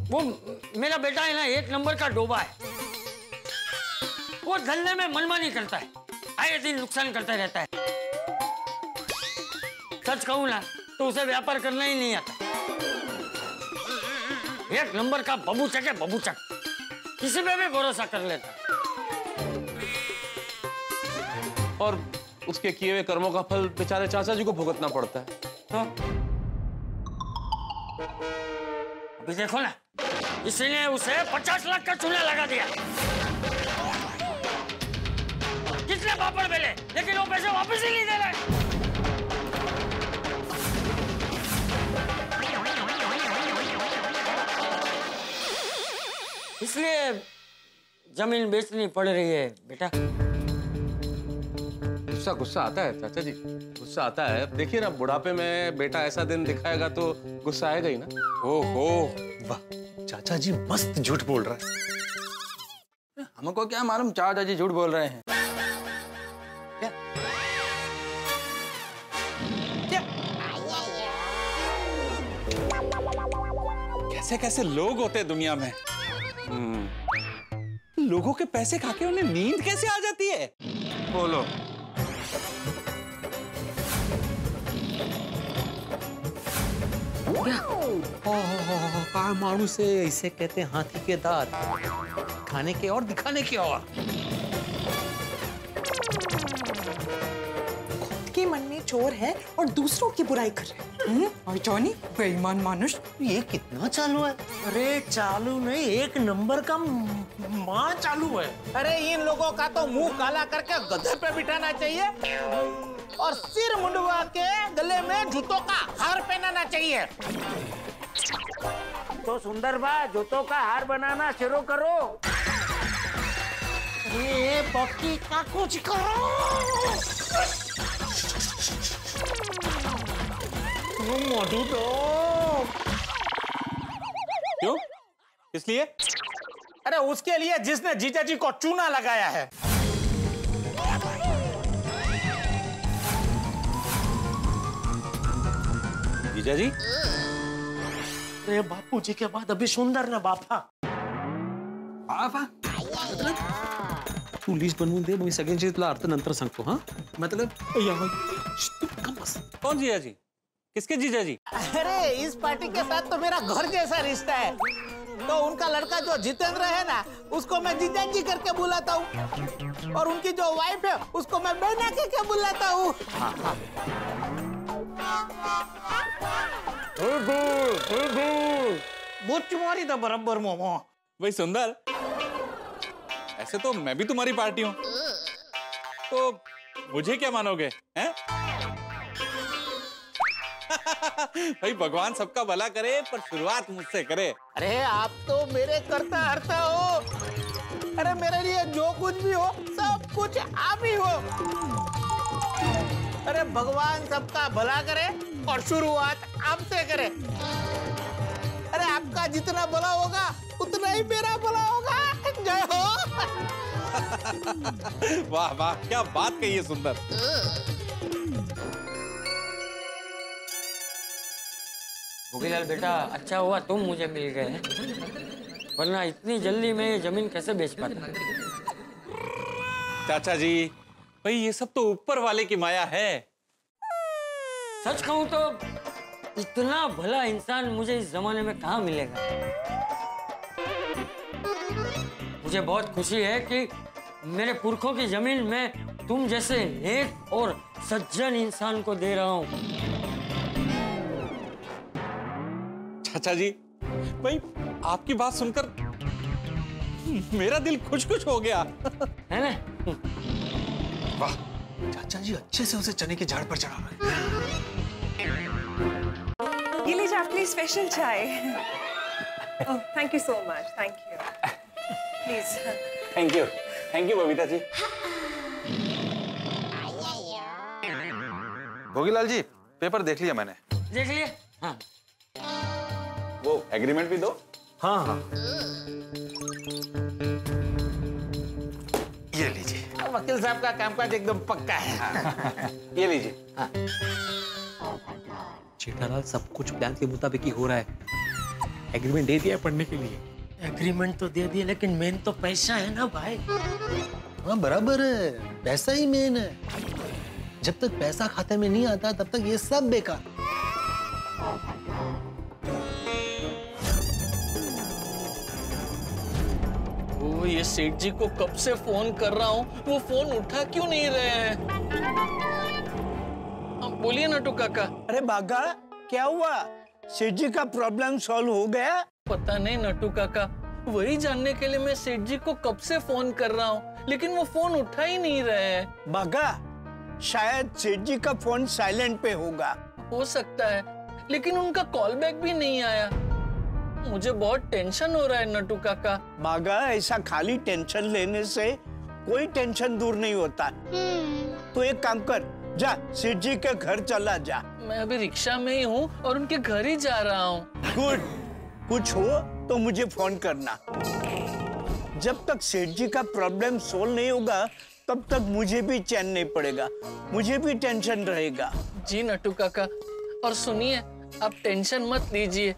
वो मेरा बेटा है ना, एक नंबर का डोबा है। वो धंधे में मनमानी करता है, आए दिन नुकसान करता रहता है। सच कहूं ना तो उसे व्यापार करना ही नहीं आता। एक नंबर का बबूचक है, बबूचक। किसी पे भी भरोसा कर लेता है। और उसके किए हुए कर्मों का फल बेचारे चाचा जी को भुगतना पड़ता है। तो अभी देखो ना, इसने उसे 50 लाख का चूना लगा दिया। कितने पापड़ बेले, लेकिन वो पैसे वापस ही नहीं दे रहे। इसलिए जमीन बेचनी पड़ रही है बेटा। गुस्सा आता है चाचा जी, गुस्सा आता है। देखिए ना, बुढ़ापे में बेटा ऐसा दिन दिखाएगा तो गुस्सा आएगा ही ना। ओहो वाह, चाचा जी मस्त झूठ बोल रहा है। हमको क्या मालूम चाचा जी झूठ बोल रहे हैं। कैसे कैसे लोग होते हैं दुनिया में। लोगों के पैसे खा के उन्हें नींद कैसे आ जाती है? बोलो। क्या मानुस है, इसे कहते हैं हाथी के दांत, खाने के और दिखाने के और। खुद के मन में चोर है और दूसरों की बुराई कर रहे हैं। और जॉनी बेईमान मानुष, ये कितना चालू है। अरे चालू नहीं, एक नंबर का माँ चालू है। अरे इन लोगों का तो मुंह काला करके गधे पे बिठाना चाहिए और सिर मुंडवा के गले में जूतों का हार पहनाना चाहिए। तो सुंदर बा, जूतों का हार बनाना शुरू करो। अरे पक्की का कुछ करो। मोटू तो क्यों? किस लिए? अरे उसके लिए जिसने जीजा जी को चूना लगाया है। जीजा जी? अरे बापू जी के बाद अभी सुंदर ना बापा। तू लिस्ट बनवून दे, मी सगळ्यांची तुला अर्थ नंतर सांगतो। हाँ मतलब कौन जीजा जी? किसके जीजा जी? अरे इस पार्टी के साथ तो मेरा घर जैसा रिश्ता है। तो उनका लड़का जो जितेंद्र है ना, उसको मैं जीजा जी करके बुलाता हूँ और उनकी जो वाइफ है उसको मैं बहना करके बुलाता हूँ। तुम्हारी तो बराबर मोमो। भाई सुंदर, ऐसे तो मैं भी तुम्हारी पार्टी हूँ, तो मुझे क्या मानोगे हैं? भाई भगवान सबका भला करे, पर शुरुआत मुझसे करे। अरे आप तो मेरे करता हरता हो। अरे मेरे लिए जो कुछ भी हो सब कुछ आप ही हो। अरे भगवान सबका भला करे और शुरुआत आपसे करे। अरे आपका जितना भला होगा उतना ही मेरा भला होगा। जय हो। वाह वाह, क्या बात कही है सुंदर। भोगीलाल बेटा, अच्छा हुआ तुम मुझे मिल गए, वरना इतनी जल्दी मैं ये जमीन कैसे बेच पाता। चाचा जी, भाई ये सब तो ऊपर वाले की माया है। सच कहूं तो इतना भला इंसान मुझे इस जमाने में कहाँ मिलेगा। मुझे बहुत खुशी है कि मेरे पुरखों की जमीन में तुम जैसे नेक और सज्जन इंसान को दे रहा हूं। चाचा जी, भाई आपकी बात सुनकर मेरा दिल खुश खुश हो गया। है ना? वाह, चाचा जी अच्छे से उसे चने के झाड़ पर चढ़ा रहे हैं। ये लीजिए आपके लिए स्पेशल चाय। Oh, thank you so much, thank you. Please. Thank you Babita ji. Bhogilal ji, paper देख लिया मैंने। देख लिए? हाँ। वो एग्रीमेंट भी दो। हाँ हाँ, ये लीजिए। वकील साहब का कामकाज एकदम पक्का है। ये लीजिए। हाँ। जेठालाल, सब कुछ प्लान के मुताबिक ही हो रहा है। एग्रीमेंट दे दिया है पढ़ने के लिए। एग्रीमेंट तो दे दिया, लेकिन मेन तो पैसा है ना भाई। हाँ बराबर है, पैसा ही मेन है। जब तक पैसा खाते में नहीं आता तब तक ये सब बेकार। ओ, ये सेठ जी को कब से फोन कर रहा हूँ, वो फोन उठा क्यों नहीं रहे हैं? अब बोलिए नटू काका। अरे बागा, क्या हुआ? सेठ जी का प्रॉब्लम सॉल्व हो गया? पता नहीं नटू काका, वही जानने के लिए मैं सेठ जी को कब से फोन कर रहा हूँ, लेकिन वो फोन उठा ही नहीं रहे हैं। बागा, शायद सेठ जी का फोन साइलेंट पे होगा। हो सकता है, लेकिन उनका कॉल बैक भी नहीं आया। मुझे बहुत टेंशन हो रहा है नटू काका। बागा, ऐसा खाली टेंशन लेने से कोई टेंशन दूर नहीं होता। तो एक काम कर, जा सेठ जी के घर चला जा। मैं अभी रिक्शा में ही हूँ और उनके घर ही जा रहा हूँ। गुड, कुछ हो तो मुझे फोन करना। जब तक सेठ जी का प्रॉब्लम सोल्व नहीं होगा तब तक मुझे भी चैन नहीं पड़ेगा, मुझे भी टेंशन रहेगा। जी नटू काका, और सुनिए, आप टेंशन मत लीजिए,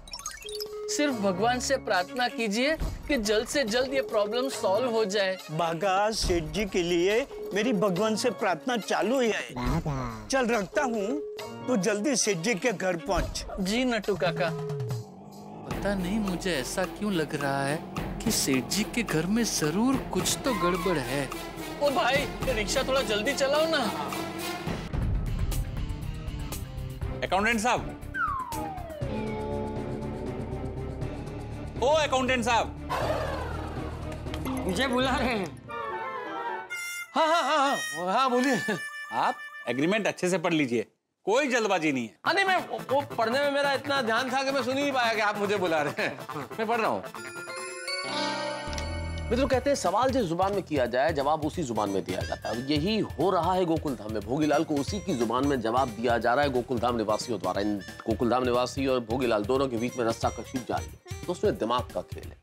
सिर्फ भगवान से प्रार्थना कीजिए कि जल्द से जल्द ये प्रॉब्लम सॉल्व हो जाए। बागा, सेठ जी के लिए मेरी भगवान से प्रार्थना चालू ही है। चल रखता हूँ, तो जल्दी सेठ जी के घर पहुँच। जी नटू काका। पता नहीं मुझे ऐसा क्यों लग रहा है कि सेठ जी के घर में जरूर कुछ तो गड़बड़ है। ओ भाई, रिक्शा थोड़ा जल्दी चलाओ ना। अकाउंटेंट साहब, ओ अकाउंटेंट साहब, मुझे बुला रहे हैं। हाँ हाँ हाँ हाँ हाँ, बोलिए। आप एग्रीमेंट अच्छे से पढ़ लीजिए, कोई जल्दबाजी नहीं है। नहीं, मैं वो पढ़ने में मेरा इतना ध्यान था कि मैं सुन ही नहीं पाया कि आप मुझे बुला रहे हैं। मैं पढ़ रहा हूँ। मित्रों, कहते हैं सवाल जिस जुबान में किया जाए जवाब उसी जुबान में दिया जाता है। यही हो रहा है गोकुल धाम में। भोगीलाल को उसी की जुबान में जवाब दिया जा रहा है गोकुल धाम निवासियों द्वारा। इन गोकुल धाम निवासी और भोगीलाल दोनों के बीच में रस्साकशी जारी है। तो उसमें दिमाग का खेल है,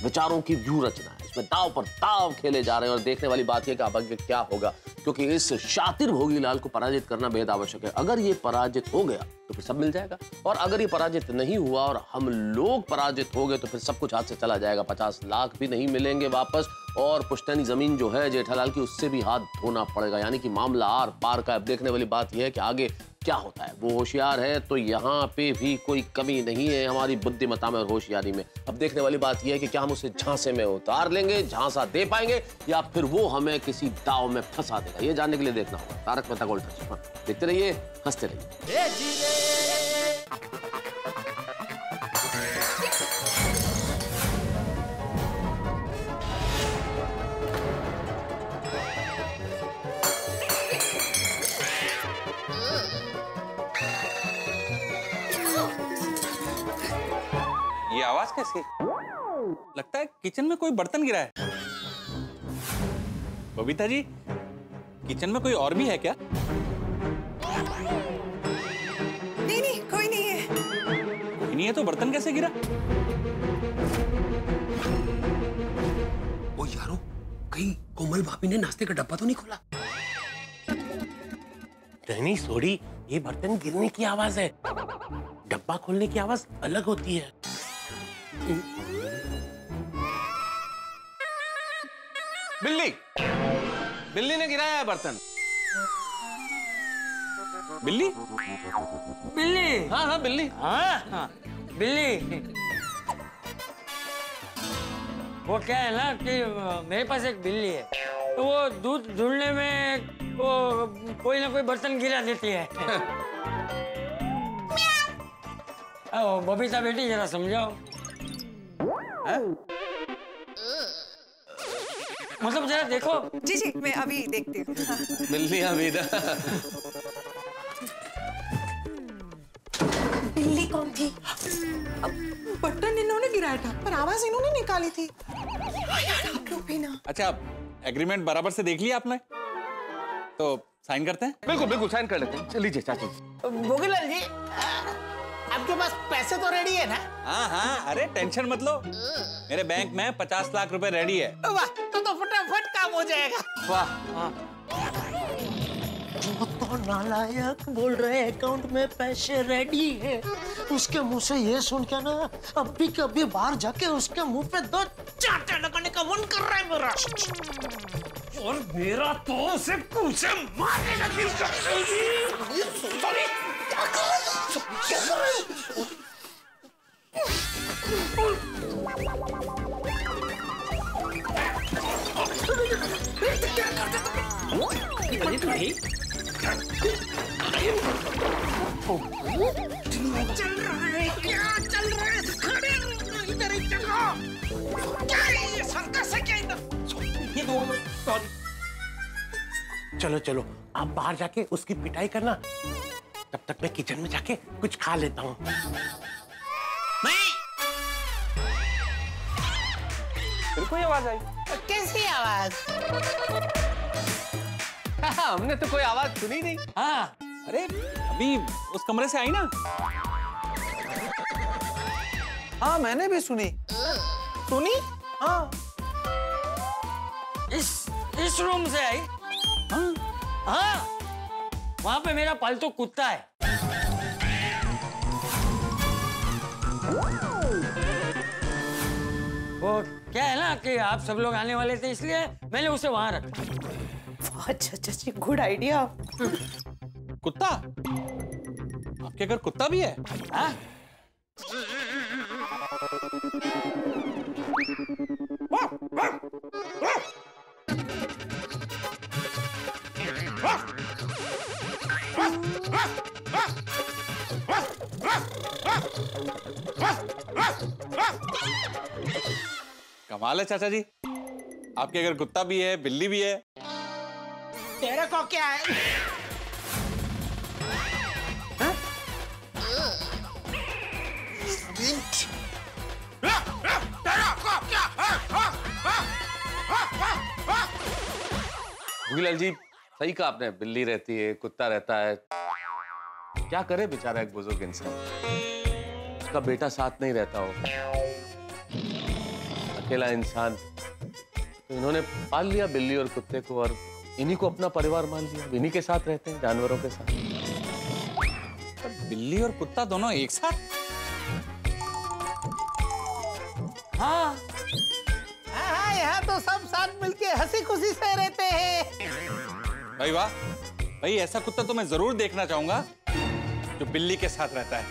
विचारों की व्यूह रचना है, इसमें दाव पर दाव खेले जा रहे हैं। और देखने वाली बात यह कि आगे क्या होगा, क्योंकि इस शातिर भोगीलाल को पराजित करना बेहद आवश्यक है। अगर ये पराजित हो गया तो फिर सब मिल जाएगा, और अगर ये पराजित नहीं हुआ और हम लोग पराजित हो गए तो फिर सब कुछ हाथ से चला जाएगा। 50 लाख भी नहीं मिलेंगे वापस, और पुश्तैनी जमीन जो है जेठालाल की, उससे भी हाथ धोना पड़ेगा। यानी कि मामला आर पार का। अब देखने वाली बात यह है कि आगे क्या होता है। वो होशियार है तो यहाँ पे भी कोई कमी नहीं है हमारी बुद्धिमत्ता में और होशियारी में। अब देखने वाली बात यह है कि क्या हम उसे झांसे में उतार लेंगे, झांसा दे पाएंगे, या फिर वो हमें किसी दाव में फंसा देगा। ये जानने के लिए देखना होगा तारक मेहता का उल्टा चश्मा। देखते रहिए, हंसते रहिए। ये आवाज कैसी? लगता है किचन में कोई बर्तन गिरा है। बबीता जी, किचन में कोई और भी है क्या? नहीं नहीं, कोई नहीं है। कोई नहीं है तो बर्तन कैसे गिरा? ओ यारो, कहीं कोमल भाभी ने नाश्ते का डब्बा तो नहीं खोला? नहीं सॉरी, ये बर्तन गिरने की आवाज है। डब्बा खोलने की आवाज अलग होती है। बिल्ली बिल्ली ने गिराया है बर्तन। बिल्ली? बिल्ली? हाँ हाँ बिल्ली। हाँ बिल्ली। वो क्या है ना कि मेरे पास एक बिल्ली है, तो वो दूध ढूंढने में वो कोई ना कोई बर्तन गिरा देती है। ओ बबीता बेटी जरा समझाओ। मतलब जरा देखो। जी जी मैं अभी देखती हूँ। बिल्ली अभी बिल्ली कौन थी? बटन इन्होंने गिराया था पर आवाज इन्होंने निकाली थी। यार आप लोग भी ना। अच्छा एग्रीमेंट बराबर से देख लिया आपने? तो साइन करते हैं? बिल्कुल बिल्कुल साइन कर लेते हैं। चल लीजिए चाची। भोगीलाल जी आपके पास पैसे तो रेडी है ना? हाँ हाँ, अरे टेंशन मत लो, मेरे बैंक में 50 लाख रुपए रेडी है। वाह तो फटाफट काम हो जाएगा। वाह वो तो नालायक बोल रहे अकाउंट में पैसे रेडी है। उसके मुंह से ये सुन के ना अब भी कभी बाहर जाके उसके मुंह पे 2 चांटे लगाने का मन कर रहा है मेरा। और मेरा तो उसे पूछे मारने का दिल करता है। क्या कर रहे हो? चल रहा है क्या चल रहा है? खड़े इधर ही जगह। क्या है ये सर्कस है क्या इधर? ये दो चलो चलो आप बाहर जाके उसकी पिटाई करना, तब तक मैं किचन में जाके कुछ खा लेता हूँ। फिर कोई आवाज आई? कैसी आवाज? हमने तो कोई आवाज सुनी नहीं। हाँ अरे अभी उस कमरे से आई ना। हाँ मैंने भी सुनी। सुनी? हाँ इस रूम से आई। हाँ हाँ वहां पे मेरा पालतू कुत्ता है। वो क्या है ना कि आप सब लोग आने वाले थे इसलिए मैंने उसे वहां रखा। अच्छा अच्छा गुड आइडिया। कुत्ता? आपके घर कुत्ता भी है? हाँ? कमाल है चाचा जी, आपके घर कुत्ता भी है बिल्ली भी है। तेरे को क्या है? भोगीलाल जी सही कहा आपने, बिल्ली रहती है कुत्ता रहता है, क्या करे बेचारा एक बुजुर्ग इंसान, उसका बेटा साथ नहीं रहता हो, अकेला इंसान, तो इन्होंने पाल लिया बिल्ली और कुत्ते को और इन्हीं को अपना परिवार मान लिया, इन्हीं के साथ रहते हैं जानवरों के साथ। बिल्ली और कुत्ता दोनों एक साथ? हाँ हाँ यहाँ तो सब साथ मिलके हंसी खुशी से रहते हैं। भाई वाह, भाई ऐसा कुत्ता तो मैं जरूर देखना चाहूंगा जो बिल्ली के साथ रहता है।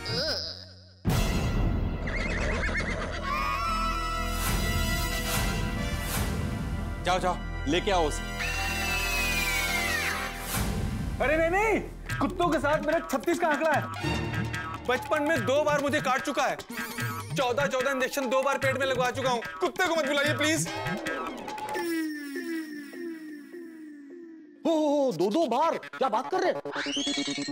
जाओ जाओ लेके आओ उसे। अरे नहीं नहीं, कुत्तों के साथ मेरा 36 का आंकड़ा है। बचपन में 2 बार मुझे काट चुका है, 14 इंजेक्शन 2 बार पेट में लगवा चुका हूँ। कुत्ते को मत बुलाइए प्लीज। हो 2 बार? क्या बात कर रहे हैं?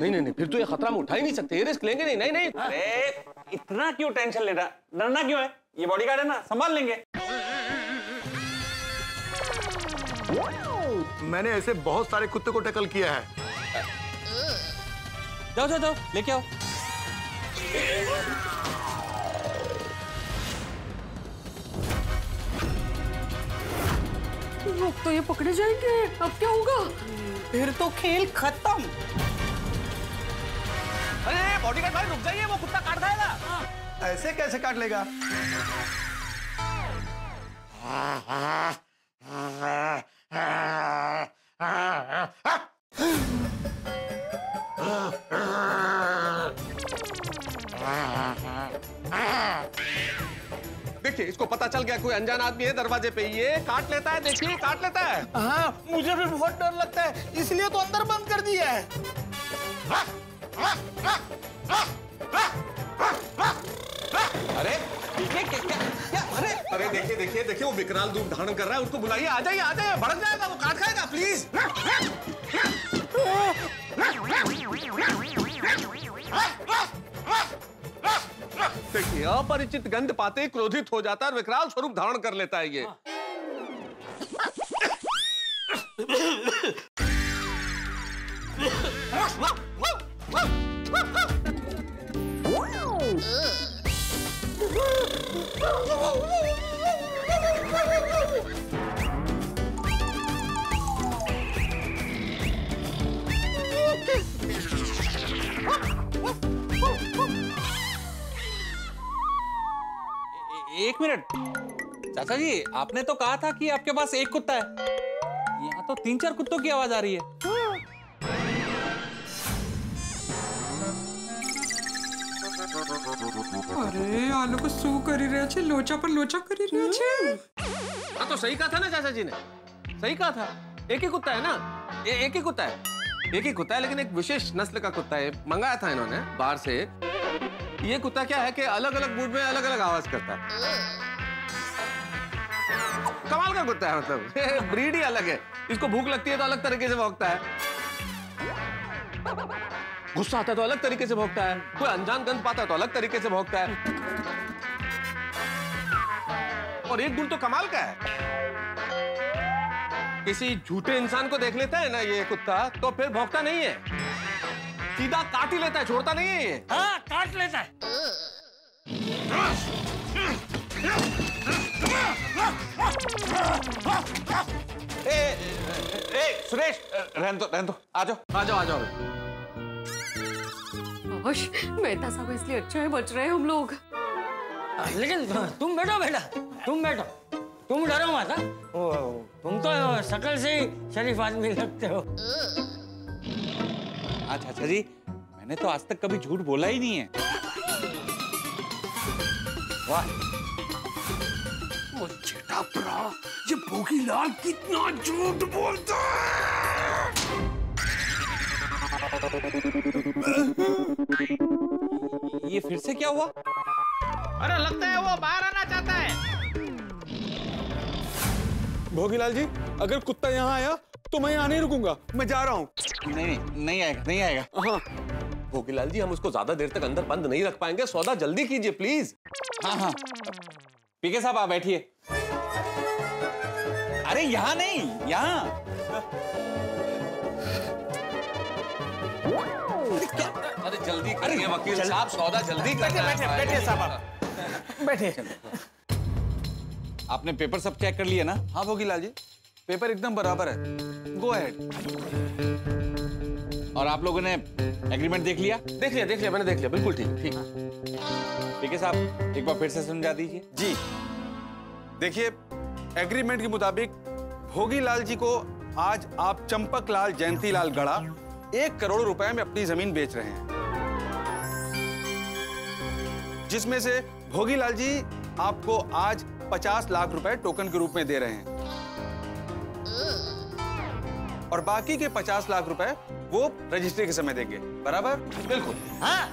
नहीं, फिर तो ये खतरा हम उठा ही नहीं सकते, ये रिस्क लेंगे नहीं। नहीं। अरे इतना क्यों टेंशन ले रहा, डरना क्यों है? ये बॉडीगार्ड है ना, संभाल लेंगे। मैंने ऐसे बहुत सारे कुत्ते को टैकल किया है। जाओ लेके आओ। तो ये पकड़े जाएंगे, अब क्या होगा? फिर तो खेल खत्म। अरे बॉडीगार्ड भाई रुक जाइए, वो कुत्ता काट खाएगा। ऐसे कैसे काट लेगा? देखिए, इसको पता चल गया कोई अनजान आदमी है दरवाजे पे, ये काट लेता है। देखिए काट लेता है। हाँ, मुझे भी बहुत डर लगता है, इसलिए तो अंदर बंद कर दिया है। अरे क्या? अरे देखिए देखिए देखिए, वो विकराल रूप धारण कर रहा है, उसको बुलाइए। आ जाइए आ जाइए, भड़क जाएगा, वो काट खाएगा। प्लीज। देखिए, अपरिचित गंध पाते ही क्रोधित हो जाता है, विकराल स्वरूप धारण कर लेता है ये। एक मिनट चाचा जी, आपने तो कहा था कि आपके पास एक कुत्ता है, यहाँ तो 3-4 कुत्तों की आवाज आ रही है। अरे आलू को सू करी रहे छे, लोचा पर लोचा करी रहे छे। हाँ तो सही कहा था ना चाचा जी ने, सही कहा था। एक ही कुत्ता है ना, एक ही कुत्ता है, एक ही कुत्ता है, लेकिन एक विशेष नस्ल का कुत्ता है, मंगाया था इन्होंने बाहर से। ये कुत्ता क्या है कि अलग अलग मूड में अलग अलग आवाज करता है। कमाल का कुत्ता है, मतलब ब्रीड ही अलग है। इसको भूख लगती है तो अलग तरीके से भौंकता है, गुस्सा आता है तो अलग तरीके से भौंकता है, कोई अनजान गंध पाता है तो अलग तरीके से भौंकता है। और एक गुण तो कमाल का है, किसी झूठे इंसान को देख लेता है ना ये कुत्ता, तो फिर भौंकता नहीं है, सीधा काट ही लेता है, छोड़ता नहीं है ये। हाँ, काट लेता है। सुरेश, रहने दो, आ जाओ। मेहता साहब इसलिए अच्छा है बच रहे हैं हम लोग। लेकिन तुम बैठो बेटा, तुम बैठो, तुम डरो मत। तुम तो शक्ल से ही शरीफ आदमी लगते हो। अच्छा जी, मैंने तो आज तक कभी झूठ बोला ही नहीं है। वाह, ये भोगीलाल कितना झूठ बोलता है। ये फिर से क्या हुआ? अरे लगता है वो बाहर आना चाहता है। भोगीलाल जी, अगर कुत्ता यहाँ आया तो मैं यहाँ नहीं रुकूंगा, मैं जा रहा हूँ। नहीं आएगा। हाँ भोगीलाल जी, हम उसको ज्यादा देर तक अंदर बंद नहीं रख पाएंगे, सौदा जल्दी कीजिए प्लीज। हाँ, पीके साहब आप बैठिए। अरे यहाँ नहीं, यहाँ। अरे जल्दी करिए वकील साहब, सौदा जल्दी करिए। बैठिए साहब, बैठिए। आपने पेपर सब चेक कर लिए ना? हाँ भोगीलाल जी, पेपर एकदम बराबर है, गो अहेड। और आप लोगों ने एग्रीमेंट देख लिया? देख लिया, मैंने देख लिया, बिल्कुल ठीक। पीके साहब एक बार फिर से समझा दीजिए। जी देखिए, एग्रीमेंट के मुताबिक भोगीलाल जी को आज आप चंपकलाल जयंतीलाल गड़ा 1 करोड़ रुपए में अपनी जमीन बेच रहे हैं, जिसमें से भोगीलाल जी आपको आज 50 लाख रुपए टोकन के रूप में दे रहे हैं, और बाकी के 50 लाख रुपए वो रजिस्ट्री के समय देंगे। बराबर? बिल्कुल। हाँ।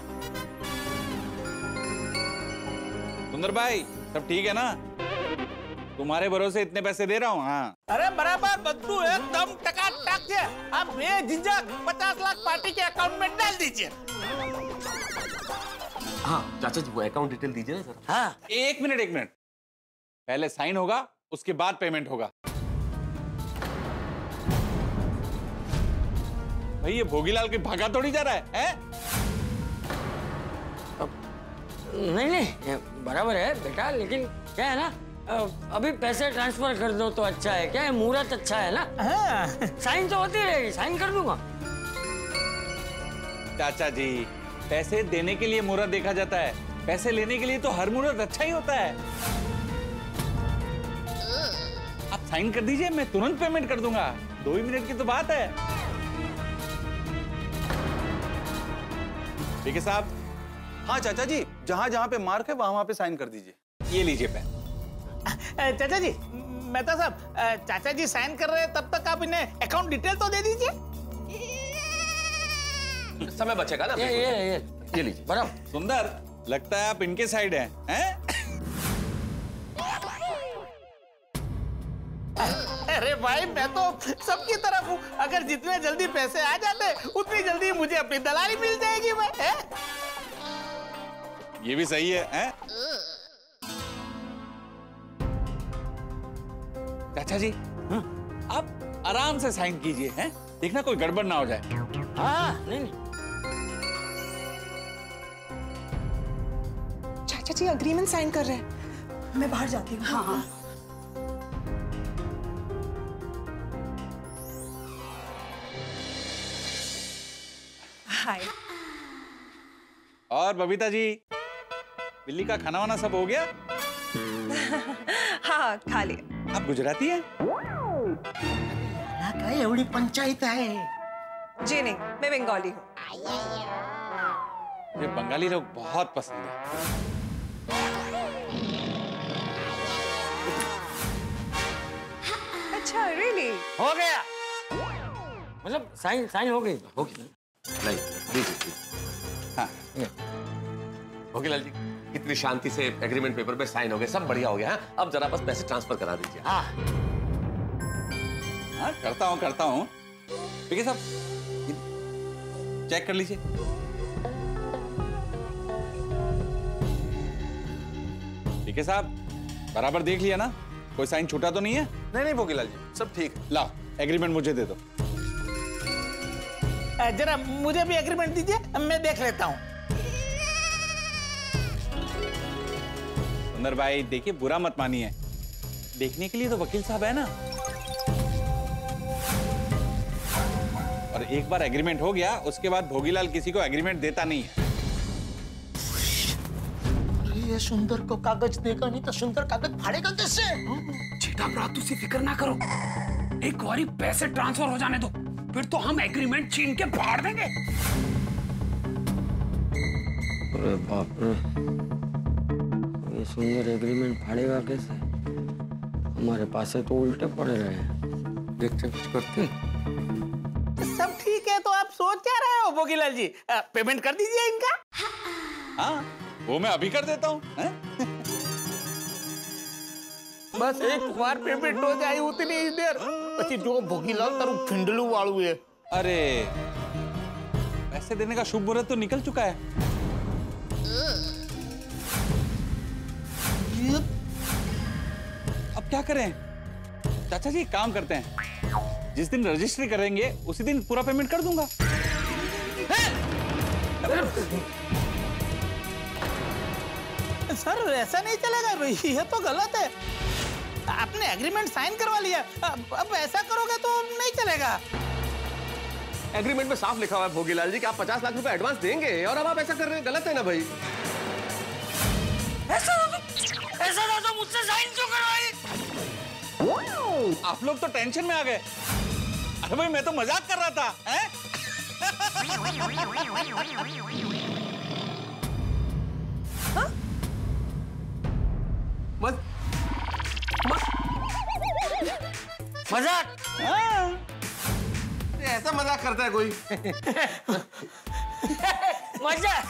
सुंदर भाई, सब ठीक है ना? तुम्हारे भरोसे इतने पैसे दे रहा हूँ। हाँ अरे बराबर बद्दू, एकदम टकाटक है। आप बेझिझक 50 लाख पार्टी के अकाउंट में डाल दीजिए। हाँ चाचा जी, वो अकाउंट डिटेल दीजिए ना सर। हाँ, एक मिनट, पहले साइन होगा, उसके बाद पेमेंट होगा। भाई ये भोगीलाल के भागा थोड़ी जा रहा है? नहीं, बराबर है बेटा, लेकिन क्या है ना, अभी पैसे ट्रांसफर कर दो तो अच्छा है। क्या है, मुहूर्त अच्छा है ना। हाँ। साइन तो होती रहेगी, साइन कर दूंगा। चाचा जी, पैसे देने के लिए मुहूर्त देखा जाता है, पैसे लेने के लिए तो हर मुहूर्त अच्छा ही होता है। आप साइन कर दीजिए, मैं तुरंत पेमेंट कर दूंगा। 2 ही मिनट की तो बात है। ठीक है साहब। हाँ चाचा जी, जहां जहां पे मार्क है वहां वहां पे साइन कर दीजिए। ये लीजिए पेन। चाचा जी, मेहता साहब, चाचा जी साइन कर रहे हैं, तब तक आप इन्हें अकाउंट डिटेल तो दे दीजिए। समय बचेगा ना। ये लीजिए। बराबर। सुंदर, लगता है आप इनके साइड हैं? अरे भाई, मैं तो सबकी तरफ हूँ। अगर जितने जल्दी पैसे आ जाते उतनी जल्दी मुझे अपनी दलाली मिल जाएगी। मैं ये भी सही है? चाचा जी, आप आराम से साइन कीजिए, हैं? देखना कोई गड़बड़ ना हो जाए। हाँ, नहीं। चाचा जी अग्रीमेंट साइन कर रहे हैं, मैं बाहर जाती हूँ। हाँ। हाय। और बबीता जी, बिल्ली का खाना वाना सब हो गया? हाँ, खा लिया। आप गुजराती हैं? काय एवढी पंचायत है? जी नहीं, मैं बंगाली हूँ। मुझे बंगाली लोग बहुत पसंद है। अच्छा, रियली? हो गया। मतलब साइन हो गई। नहीं, दीजिए। हाँ। भोगीलाल जी, कितनी शांति से एग्रीमेंट पेपर पे साइन हो गए, सब बढ़िया हो गया। हाँ? अब जरा बस पैसे ट्रांसफर करा दीजिए। हाँ, करता हूँ। ठीक है साहब, चेक कर लीजिए। ठीक है साहब, बराबर देख लिया ना? कोई साइन छूटा तो नहीं है? नहीं भोगीलाल जी, सब ठीक है। लाओ, एग्रीमेंट मुझे दे दो। जरा मुझे भी एग्रीमेंट दीजिए, मैं देख लेता हूँ। सुंदर भाई, देखिए, बुरा मत मानिए, देखने के लिए तो वकील साहब है ना। और एक बार एग्रीमेंट हो गया, उसके बाद भोगीलाल किसी को एग्रीमेंट देता नहीं है। ये सुंदर को कागज देगा नहीं तो सुंदर कागज फाड़ेगा कैसे? जेठा भरा, तुसी फिक्र ना करो, एक बारी पैसे ट्रांसफर हो जाने दो, फिर तो हम एग्रीमेंट छीन के फाड़ देंगे। अरे बाप रे, ये सुंदर एग्रीमेंट फाड़ेगा कैसे? हमारे पास तो उल्टे पड़े रहे हैं। देखते कुछ करते। सब ठीक है तो आप सोच क्या रहे हो भोगीलाल जी? पेमेंट कर दीजिए इनका। हाँ, वो मैं अभी कर देता हूँ। बस एक बार पेमेंट हो जाए उतनी ही देर, પછી જો ભોગીલાલ તારું ફિંડલું વાળું है। अरे, पैसे देने का शुभ मुहूर्त तो निकल चुका है। अब क्या करें? चाचा जी, काम करते हैं, जिस दिन रजिस्ट्री करेंगे उसी दिन पूरा पेमेंट कर दूंगा। सर, ऐसा नहीं चलेगा, ये तो गलत है। आपने एग्रीमेंट साइन करवा लिया, अब ऐसा करोगे तो नहीं चलेगा। एग्रीमेंट में साफ लिखा हुआ है भोगीलाल जी कि आप 50 लाख रुपए एडवांस देंगे, और अब आप ऐसा कर रहे हैं, गलत है ना भाई? ऐसा तो मुझसे साइन क्यों करवाई? आप लोग तो टेंशन में आ गए। अरे भाई, मैं तो मजाक कर रहा था, हैं? मजाक? ऐसा मजाक करता है कोई? मजाक?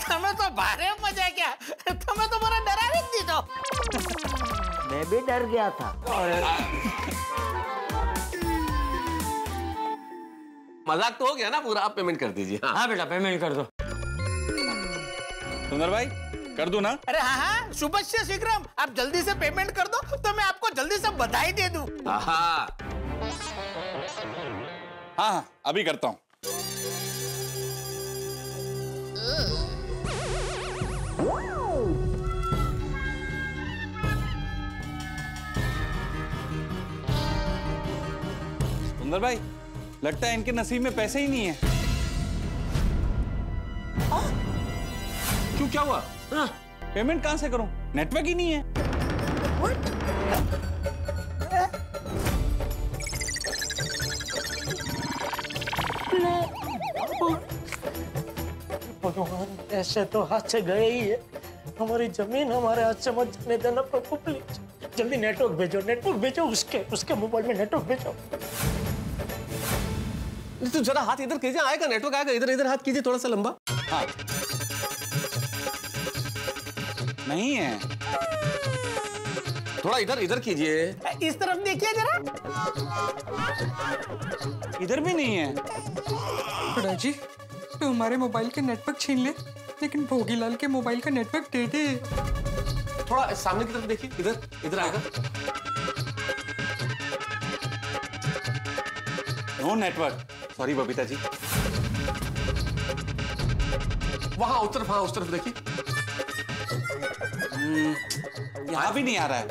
तुम्हें तो भारे मजा क्या, तुम्हें तो बड़ा डरा दी तो। मैं भी डर गया था। मजाक तो हो गया ना पूरा, आप पेमेंट कर दीजिए। हाँ बेटा, पेमेंट कर दो। सुंदर भाई, कर दूं ना? अरे हाँ, शुभस्य शीघ्रम। आप जल्दी से पेमेंट कर दो तो मैं आपको जल्दी से बधाई दे दूं। हाँ, अभी करता हूँ। सुंदर भाई, लगता है इनके नसीब में पैसे ही नहीं है। क्यों, क्या हुआ? पेमेंट कहां से करूं? नेटवर्क ही नहीं है। भगवान, ऐसे तो हाथ से गए ही है। हमारी जमीन हमारे हाथ से मत जाने देना प्रभु, प्लीज। जल्दी नेटवर्क भेजो उसके मोबाइल में नेटवर्क भेजो। तो जरा हाथ इधर कीजिए, आएगा नेटवर्क आएगा। इधर हाथ कीजिए थोड़ा सा लंबा। हाँ। नहीं है। थोड़ा इधर कीजिए। इस तरफ देखिए जरा। इधर भी नहीं है। बड़ा जी, तो हमारे मोबाइल के नेटवर्क छीन ले, लेकिन भोगीलाल के मोबाइल का नेटवर्क दे दे। थोड़ा सामने की तरफ देखिए, इधर आएगा। No network. Sorry Babita ji. वहां उस तरफ देखिए। यहाँ भी नहीं आ रहा है।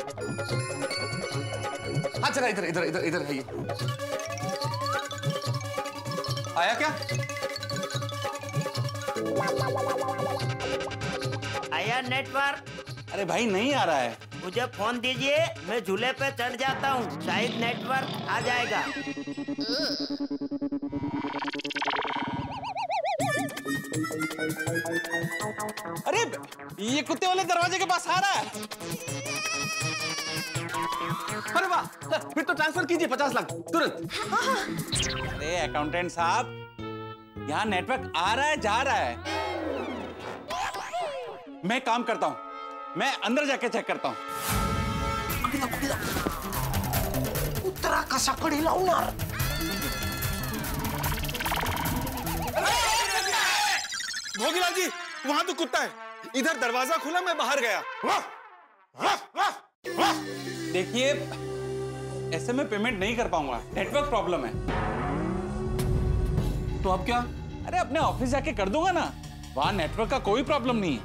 हाँ जरा इधर है ये। आया क्या? आया नेटवर्क? अरे भाई नहीं आ रहा है। मुझे फोन दीजिए, मैं झूले पे चढ़ जाता हूँ, शायद नेटवर्क आ जाएगा। अरे ये कुत्ते वाले दरवाजे के पास आ रहा है। अरे वाह, फिर तो ट्रांसफर कीजिए 50 लाख तुरंत। अरे अकाउंटेंट साहब, यहाँ नेटवर्क आ रहा है जा रहा है। मैं काम करता हूँ, मैं अंदर जाके चेक करता हूँ। उत्तरा कसा कड़ी लाऊंगा। भोगीलाल जी, वहां तो कुत्ता है। इधर दरवाजा खुला, मैं बाहर गया। देखिए, ऐसे में पेमेंट नहीं कर पाऊंगा, नेटवर्क प्रॉब्लम है। तो अब क्या? अरे अपने ऑफिस जाके कर दूंगा ना, वहां नेटवर्क का कोई प्रॉब्लम नहीं है।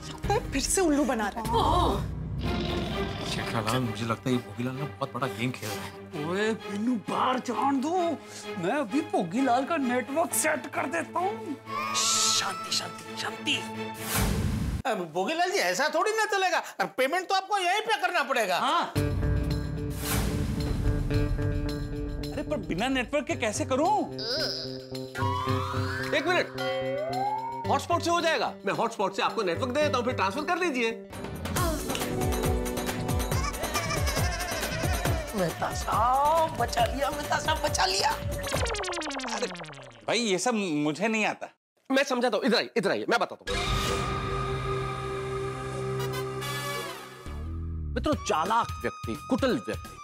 लगता है फिर से उल्लू बना रहा है। जेठालाल, मुझे लगता है ये भोगीलाल ना बहुत बड़ा गेम खेल रहा है। ओए मैनू बाहर जान दो, मैं अभी भोगीलाल का नेटवर्क सेट कर देता हूँ। शांति। अब भोगीलाल जी ऐसा थोड़ी ना चलेगा, पेमेंट तो आपको यहीं पे करना पड़ेगा। हाँ। अरे पर बिना नेटवर्क के कैसे करूं? एक मिनट, हॉटस्पॉट से हो जाएगा। मैं हॉटस्पॉट से आपको नेटवर्क दे देता हूँ, फिर ट्रांसफर कर लीजिए। मेहता साहब बचा लिया। अरे भाई ये सब मुझे नहीं आता। मैं समझाता हूँ, इधर आइए, मैं बताता हूँ। मित्रों, चालाक व्यक्ति, कुटिल व्यक्ति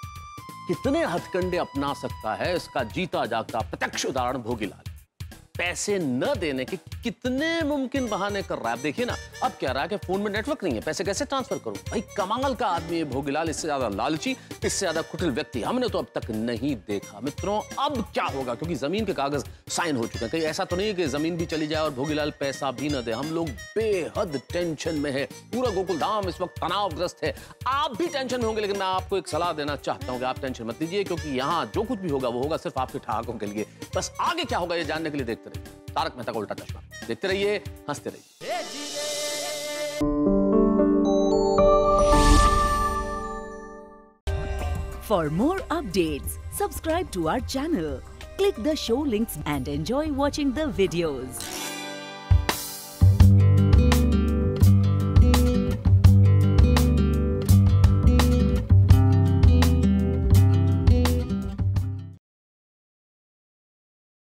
कितने हथकंडे अपना सकता है, इसका जीता जागता प्रत्यक्ष उदाहरण भोगीलाल। पैसे न देने के कितने मुमकिन बहाने कर रहा है। अब देखिए ना, अब कह रहा है कि फोन में नेटवर्क नहीं है, पैसे कैसे ट्रांसफर करूं? भाई कमाल का आदमी है भोगीलाल, इससे ज्यादा लालची, इससे ज्यादा कुटिल व्यक्ति हमने तो अब तक नहीं देखा। मित्रों, अब क्या होगा? क्योंकि जमीन के कागज साइन हो चुके हैं। कहीं ऐसा तो नहीं है कि जमीन भी चली जाए और भोगीलाल पैसा भी न दे। हम लोग बेहद टेंशन में है, पूरा गोकुल धाम इस वक्त तनावग्रस्त है। आप भी टेंशन में होंगे, लेकिन मैं आपको एक सलाह देना चाहता हूं कि आप टेंशन मत लीजिए, क्योंकि यहाँ जो कुछ भी होगा वो होगा सिर्फ आपके ठहाकों के लिए। बस आगे क्या होगा ये जानने के लिए देखते रहिए तारक मेहता का उल्टा चश्मा। देखते रहिए, हंसते रहिए। For more updates, subscribe to our channel, click the show links and enjoy watching the videos.